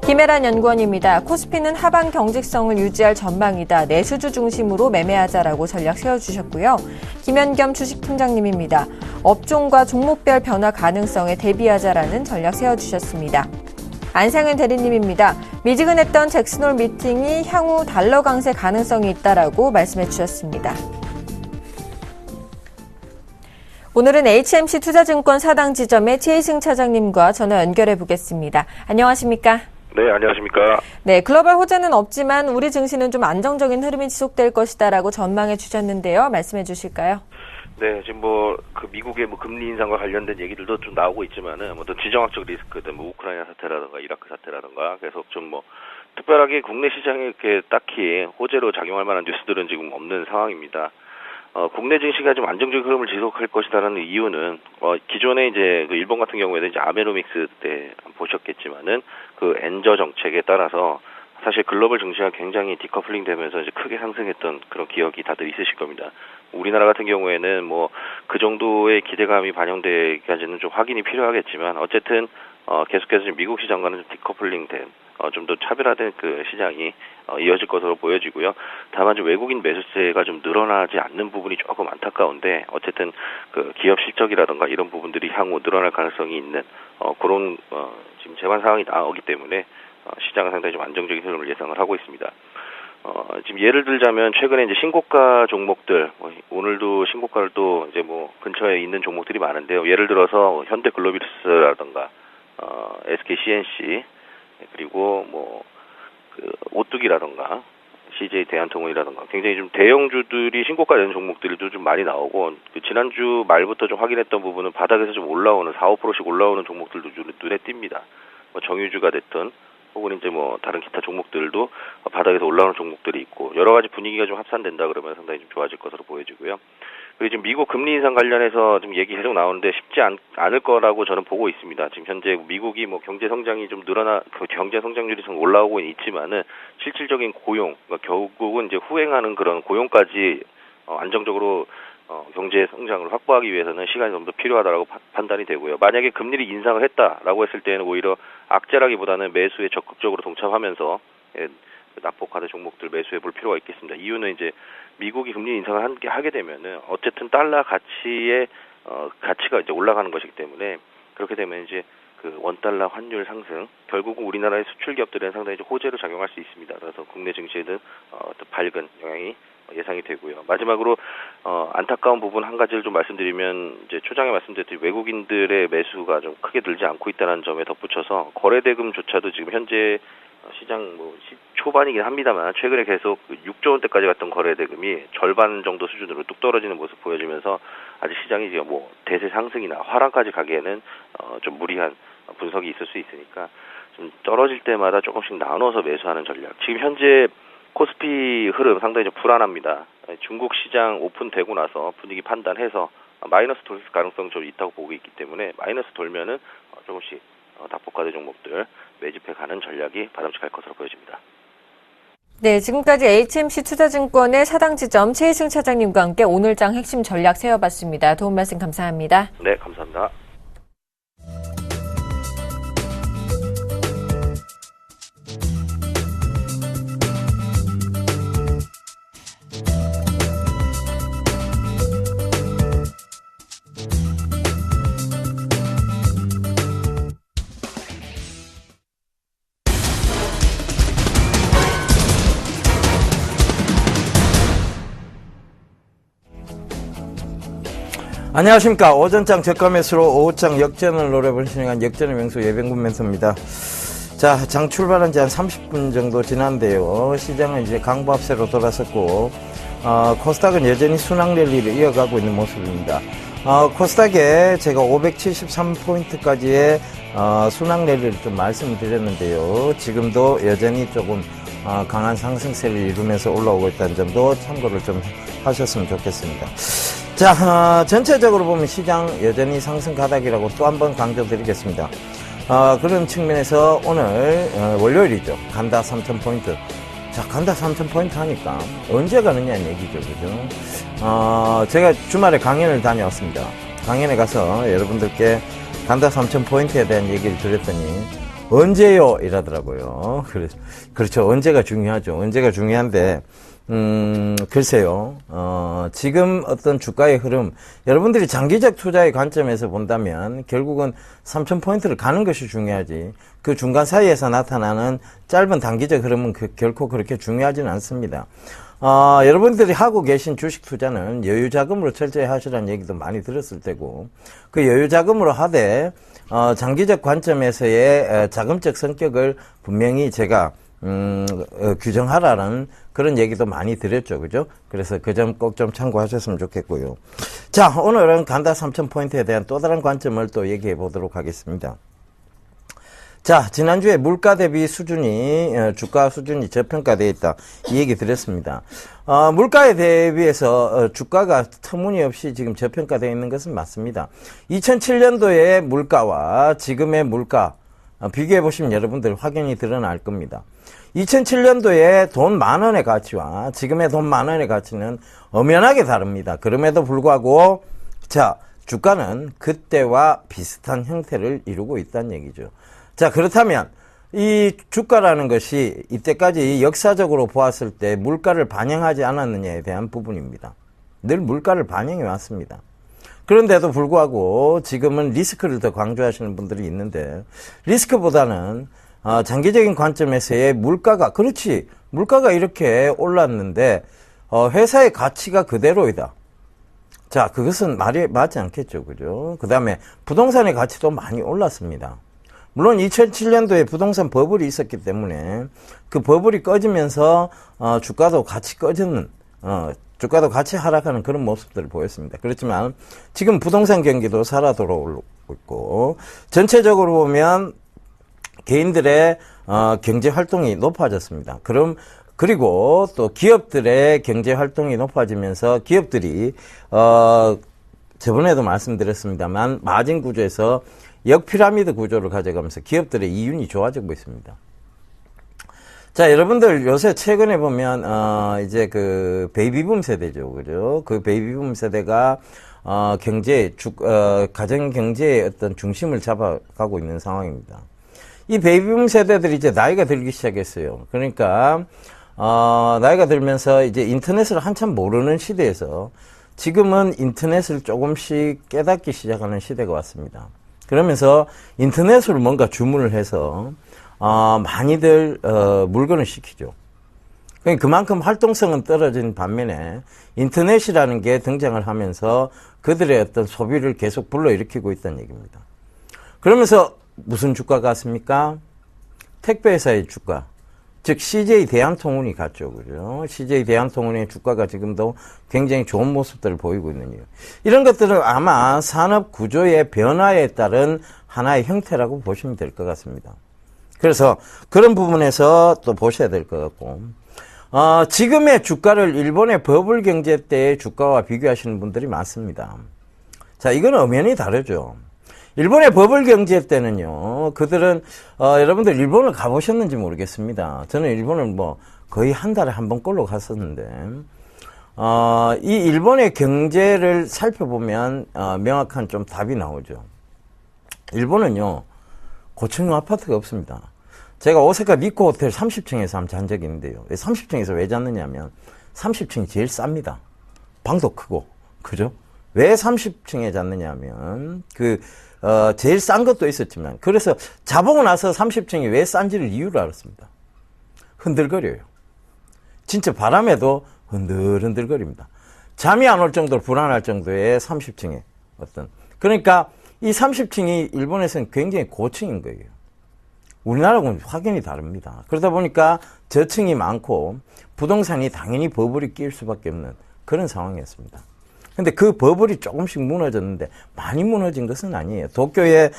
김혜란 연구원입니다. 코스피는 하방 경직성을 유지할 전망이다. 내수주 중심으로 매매하자라고 전략 세워주셨고요. 김현겸 주식팀장님입니다. 업종과 종목별 변화 가능성에 대비하자라는 전략 세워주셨습니다. 안상현 대리님입니다. 미지근했던 잭슨홀 미팅이 향후 달러 강세 가능성이 있다라고 말씀해 주셨습니다. 오늘은 HMC 투자증권 사당 지점의 최희승 차장님과 전화 연결해 보겠습니다. 안녕하십니까? 네, 안녕하십니까? 네, 글로벌 호재는 없지만 우리 증시는 좀 안정적인 흐름이 지속될 것이다라고 전망해 주셨는데요. 말씀해 주실까요? 네, 지금 그 미국의 금리 인상과 관련된 얘기들도 좀 나오고 있지만은, 또 지정학적 리스크든 우크라이나 사태라든가 이라크 사태라든가 계속 좀 특별하게 국내 시장에 이렇게 딱히 호재로 작용할 만한 뉴스들은 지금 없는 상황입니다. 국내 증시가 좀 안정적인 흐름을 지속할 것이다라는 이유는, 기존에 이제 일본 같은 경우에는 이제 아베노믹스 때 보셨겠지만은 그 엔저 정책에 따라서 사실 글로벌 증시가 굉장히 디커플링 되면서 이제 크게 상승했던 그런 기억이 다들 있으실 겁니다. 우리나라 같은 경우에는 그 정도의 기대감이 반영되기까지는 좀 확인이 필요하겠지만, 어쨌든 계속해서 지금 미국 시장과는 좀 디커플링된 좀 더 차별화된 그 시장이 이어질 것으로 보여지고요. 다만 좀 외국인 매수세가 좀 늘어나지 않는 부분이 조금 안타까운데, 어쨌든 그 기업 실적이라든가 이런 부분들이 향후 늘어날 가능성이 있는 그런 지금 재반 상황이 나오기 때문에 시장은 상당히 좀 안정적인 흐름을 예상을 하고 있습니다. 지금 예를 들자면 최근에 이제 신고가 종목들, 오늘도 신고가를 또 이제 근처에 있는 종목들이 많은데요. 예를 들어서 현대글로비스라든가 SK CNC, 그리고 그 오뚜기라든가 CJ 대한통운이라든가 굉장히 좀 대형주들이 신고가 되는 종목들도 좀 많이 나오고, 지난주 말부터 좀 확인했던 부분은 바닥에서 좀 올라오는 4~5%씩 올라오는 종목들도 눈에 띕니다. 정유주가 됐든 혹은 이제 다른 기타 종목들도 바닥에서 올라오는 종목들이 있고, 여러 가지 분위기가 좀 합산된다 그러면 상당히 좀 좋아질 것으로 보여지고요. 그리고 지금 미국 금리 인상 관련해서 좀 얘기 계속 나오는데 쉽지 않을 거라고 저는 보고 있습니다. 지금 현재 미국이 경제 성장이 좀 경제 성장률이 좀 올라오고 있지만은 실질적인 고용, 결국은 이제 후행하는 그런 고용까지 안정적으로 경제 성장을 확보하기 위해서는 시간이 좀 더 필요하다라고 판단이 되고요. 만약에 금리를 인상을 했다라고 했을 때는 오히려 악재라기보다는 매수에 적극적으로 동참하면서 낙폭카드 종목들 매수해 볼 필요가 있겠습니다. 이유는 이제 미국이 금리 인상을 하게 되면은 어쨌든 달러 가치가 이제 올라가는 것이기 때문에, 그렇게 되면 이제 그 원달러 환율 상승, 결국은 우리나라의 수출 기업들은 상당히 호재로 작용할 수 있습니다. 그래서 국내 증시에는 더 밝은 영향이 예상이 되고요. 마지막으로 안타까운 부분 한 가지를 좀 말씀드리면, 이제 초장에 말씀드렸듯이 외국인들의 매수가 좀 크게 늘지 않고 있다는 점에 덧붙여서 거래대금조차도 지금 현재 시장 초반이긴 합니다만 최근에 계속 6조 원대까지 갔던 거래대금이 절반 정도 수준으로 뚝 떨어지는 모습 보여지면서 아직 시장이 지금 대세 상승이나 하락까지 가기에는 좀 무리한 분석이 있을 수 있으니까 좀 떨어질 때마다 조금씩 나눠서 매수하는 전략. 지금 현재 코스피 흐름 상당히 좀 불안합니다. 중국 시장 오픈되고 나서 분위기 판단해서 마이너스 돌 가능성 좀 있다고 보고 있기 때문에, 마이너스 돌면은 조금씩 낙폭과대 종목들 매집해 가는 전략이 바람직할 것으로 보여집니다. 네, 지금까지 HMC 투자증권의 사당 지점 최희승 차장님과 함께 오늘장 핵심 전략 세워봤습니다. 도움 말씀 감사합니다. 네, 감사합니다. 안녕하십니까. 오전장 저가 매수로 오후장 역전을 노려볼 진행한 역전의 명수 예병군 멘토입니다. 자, 장 출발한 지 한 30분 정도 지났는데요. 시장은 이제 강보합세로 돌아섰고, 코스닥은 여전히 순항 랠리를 이어가고 있는 모습입니다. 코스닥에 제가 573포인트까지의 순항 랠리를 좀 말씀을 드렸는데요. 지금도 여전히 조금 강한 상승세를 이루면서 올라오고 있다는 점도 참고를 좀 하셨으면 좋겠습니다. 자, 전체적으로 보면 시장 여전히 상승 가닥이라고 또 한 번 강조드리겠습니다. 그런 측면에서 오늘 월요일이죠. 간다 3,000포인트. 자, 간다 3,000포인트 하니까 언제 가느냐는 얘기죠. 그죠? 제가 주말에 강연을 다녀왔습니다. 강연에 가서 여러분들께 간다 3,000포인트에 대한 얘기를 드렸더니 언제요? 이러더라고요. 그렇죠. 언제가 중요하죠. 언제가 중요한데, 글쎄요. 지금 어떤 주가의 흐름, 여러분들이 장기적 투자의 관점에서 본다면 결국은 3,000포인트를 가는 것이 중요하지. 그 중간 사이에서 나타나는 짧은 단기적 흐름은 결코 그렇게 중요하지는 않습니다. 여러분들이 하고 계신 주식 투자는 여유 자금으로 철저히 하시라는 얘기도 많이 들었을 테고, 그 여유 자금으로 하되, 장기적 관점에서의 자금적 성격을 분명히 제가 규정하라는 그런 얘기도 많이 드렸죠. 그죠? 그래서 그 점 꼭 좀 참고하셨으면 좋겠고요. 자, 오늘은 간다 3,000포인트에 대한 또 다른 관점을 또 얘기해 보도록 하겠습니다. 자, 지난주에 물가 대비 수준이, 주가 수준이 저평가되어 있다. 이 얘기 드렸습니다. 물가에 대비해서 주가가 터무니없이 지금 저평가되어 있는 것은 맞습니다. 2007년도의 물가와 지금의 물가, 비교해 보시면 여러분들 확연히 드러날 겁니다. 2007년도에 돈 10,000원의 가치와 지금의 돈 10,000원의 가치는 엄연하게 다릅니다. 그럼에도 불구하고, 자, 주가는 그때와 비슷한 형태를 이루고 있다는 얘기죠. 자, 그렇다면 이 주가라는 것이 이때까지 역사적으로 보았을 때 물가를 반영하지 않았느냐에 대한 부분입니다. 늘 물가를 반영해 왔습니다. 그런데도 불구하고 지금은 리스크를 더 강조하시는 분들이 있는데, 리스크보다는 장기적인 관점에서의 물가가, 그렇지, 물가가 이렇게 올랐는데 회사의 가치가 그대로이다. 자, 그것은 말이 맞지 않겠죠. 그죠? 그 다음에 부동산의 가치도 많이 올랐습니다. 물론 2007년도에 부동산 버블이 있었기 때문에 그 버블이 꺼지면서 주가도 같이 꺼지는, 주가도 같이 하락하는 그런 모습들을 보였습니다. 그렇지만 지금 부동산 경기도 살아 돌아오고 있고, 전체적으로 보면 개인들의 경제 활동이 높아졌습니다. 그리고 또 기업들의 경제 활동이 높아지면서 기업들이 저번에도 말씀드렸습니다만 마진 구조에서 역피라미드 구조를 가져가면서 기업들의 이윤이 좋아지고 있습니다. 자, 여러분들 요새 최근에 보면 이제 그 베이비붐 세대죠. 그죠? 그 베이비붐 세대가 가정 경제의 어떤 중심을 잡아가고 있는 상황입니다. 이 베이비붐 세대들이 이제 나이가 들기 시작했어요. 그러니까 나이가 들면서 이제 인터넷을 한참 모르는 시대에서 지금은 인터넷을 조금씩 깨닫기 시작하는 시대가 왔습니다. 그러면서 인터넷으로 뭔가 주문을 해서 많이들 물건을 시키죠. 그만큼 활동성은 떨어진 반면에 인터넷이라는 게 등장을 하면서 그들의 어떤 소비를 계속 불러일으키고 있다는 얘기입니다. 그러면서 무슨 주가가 갔습니까? 택배회사의 주가, 즉 CJ 대한통운이 갔죠. 그죠? CJ 대한통운의 주가가 지금도 굉장히 좋은 모습들을 보이고 있는 이유. 이런 것들은 아마 산업 구조의 변화에 따른 하나의 형태라고 보시면 될 것 같습니다. 그래서 그런 부분에서 또 보셔야 될 것 같고, 지금의 주가를 일본의 버블 경제 때의 주가와 비교하시는 분들이 많습니다. 자, 이건 엄연히 다르죠. 일본의 버블 경제 때는요, 그들은, 여러분들 일본을 가보셨는지 모르겠습니다. 저는 일본을 거의 한 달에 한 번꼴로 갔었는데, 이 일본의 경제를 살펴보면, 명확한 좀 답이 나오죠. 일본은요, 고층 아파트가 없습니다. 제가 오사카 니코 호텔 30층에서 한번 잔 적이 있는데요. 30층에서 왜 잤느냐면, 30층이 제일 쌉니다. 방도 크고, 그죠? 왜 30층에 잤느냐면, 제일 싼 것도 있었지만, 그래서 자보고 나서 30층이 왜 싼지를 이유를 알았습니다. 흔들거려요. 진짜 바람에도 흔들흔들거립니다. 잠이 안 올 정도로 불안할 정도의 30층에 그러니까 이 30층이 일본에서는 굉장히 고층인 거예요. 우리나라하고는 확연히 다릅니다. 그러다 보니까 저층이 많고 부동산이 당연히 버블이 끼일 수밖에 없는 그런 상황이었습니다. 근데 그 버블이 조금씩 무너졌는데 많이 무너진 것은 아니에요. 도쿄의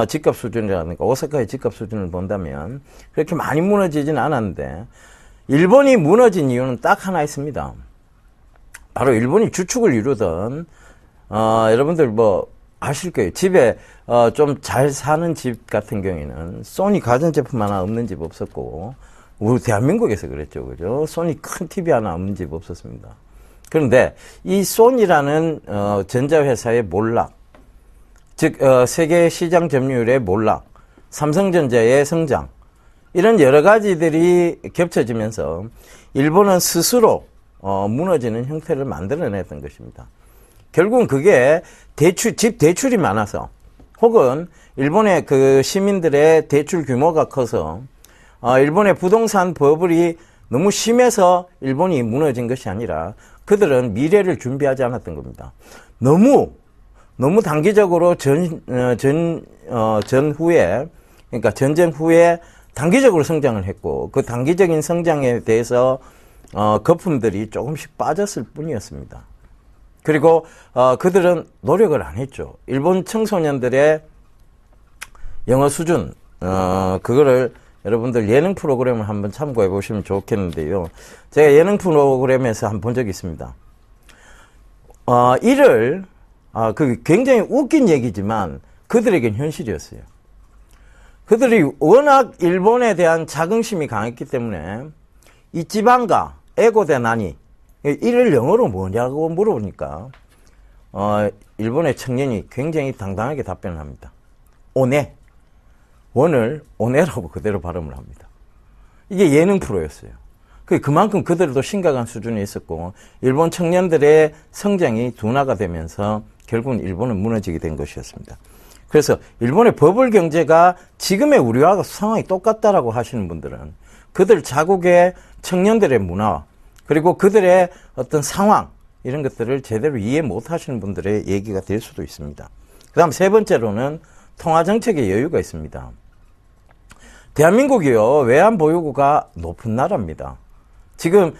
집값 수준이라든가 오사카의 집값 수준을 본다면 그렇게 많이 무너지진 않았는데, 일본이 무너진 이유는 딱 하나 있습니다. 바로 일본이 주축을 이루던 여러분들 아실 거예요. 집에 좀 잘 사는 집 같은 경우에는 소니 가전제품 하나 없는 집 없었고, 우리 대한민국에서 그랬죠. 그죠? 소니 큰 TV 하나 없는 집 없었습니다. 그런데 이 소니라는 전자회사의 몰락, 즉 세계 시장 점유율의 몰락, 삼성전자의 성장, 이런 여러 가지들이 겹쳐지면서 일본은 스스로 무너지는 형태를 만들어냈던 것입니다. 결국은 그게 집 대출이 많아서, 혹은 일본의 그 시민들의 대출 규모가 커서 일본의 부동산 버블이 너무 심해서 일본이 무너진 것이 아니라 그들은 미래를 준비하지 않았던 겁니다. 너무 단기적으로 전후에, 그러니까 전쟁 후에 단기적으로 성장을 했고, 그 단기적인 성장에 대해서 거품들이 조금씩 빠졌을 뿐이었습니다. 그리고 그들은 노력을 안 했죠. 일본 청소년들의 영어 수준, 그거를 여러분들 예능 프로그램을 한번 참고해 보시면 좋겠는데요. 제가 예능 프로그램에서 한번 본 적이 있습니다. 그 굉장히 웃긴 얘기지만 그들에겐 현실이었어요. 그들이 워낙 일본에 대한 자긍심이 강했기 때문에 이치반가 에고대 나니, 이를 영어로 뭐냐고 물어보니까 일본의 청년이 굉장히 당당하게 답변을 합니다. 오네. 원을 오네라고 그대로 발음을 합니다. 이게 예능 프로였어요. 그만큼 그들도 심각한 수준에 있었고, 일본 청년들의 성장이 둔화가 되면서 결국은 일본은 무너지게 된 것이었습니다. 그래서 일본의 버블 경제가 지금의 우리와 상황이 똑같다라고 하시는 분들은 그들 자국의 청년들의 문화, 그리고 그들의 어떤 상황, 이런 것들을 제대로 이해 못 하시는 분들의 얘기가 될 수도 있습니다. 그 다음 세 번째로는 통화정책의 여유가 있습니다. 대한민국이요, 외환 보유고가 높은 나라입니다. 지금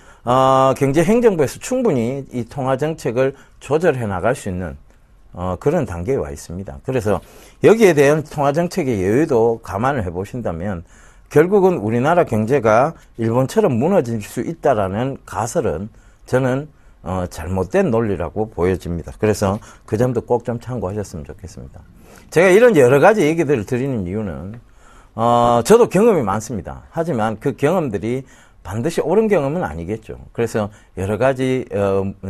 경제행정부에서 충분히 이 통화정책을 조절해 나갈 수 있는 그런 단계에 와 있습니다. 그래서 여기에 대한 통화정책의 여유도 감안을 해보신다면 결국은 우리나라 경제가 일본처럼 무너질 수 있다라는 가설은 저는 잘못된 논리라고 보여집니다. 그래서 그 점도 꼭 좀 참고하셨으면 좋겠습니다. 제가 이런 여러 가지 얘기들을 드리는 이유는 저도 경험이 많습니다. 하지만 그 경험들이 반드시 옳은 경험은 아니겠죠. 그래서 여러 가지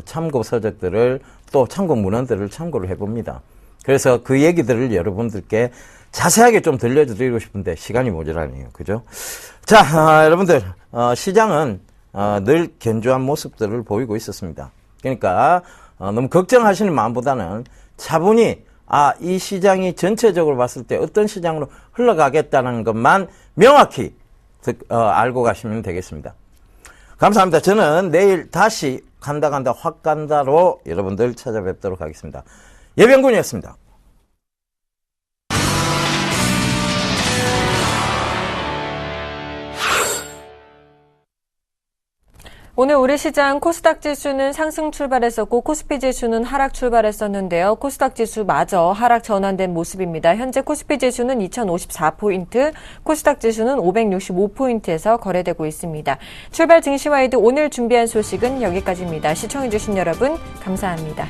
참고 서적들을, 또 참고 문헌들을 참고를 해봅니다. 그래서 그 얘기들을 여러분들께 자세하게 좀 들려드리고 싶은데 시간이 모자라네요. 그죠? 자, 여러분들, 시장은 늘 견조한 모습들을 보이고 있었습니다. 그러니까 너무 걱정하시는 마음보다는 차분히 이 시장이 전체적으로 봤을 때 어떤 시장으로 흘러가겠다는 것만 명확히 알고 가시면 되겠습니다. 감사합니다. 저는 내일 다시 간다 확 간다로 여러분들 찾아뵙도록 하겠습니다. 예병군이었습니다. 오늘 우리 시장 코스닥 지수는 상승 출발했었고 코스피 지수는 하락 출발했었는데요. 코스닥 지수마저 하락 전환된 모습입니다. 현재 코스피 지수는 2054포인트, 코스닥 지수는 565포인트에서 거래되고 있습니다. 출발 증시와이드 오늘 준비한 소식은 여기까지입니다. 시청해주신 여러분 감사합니다.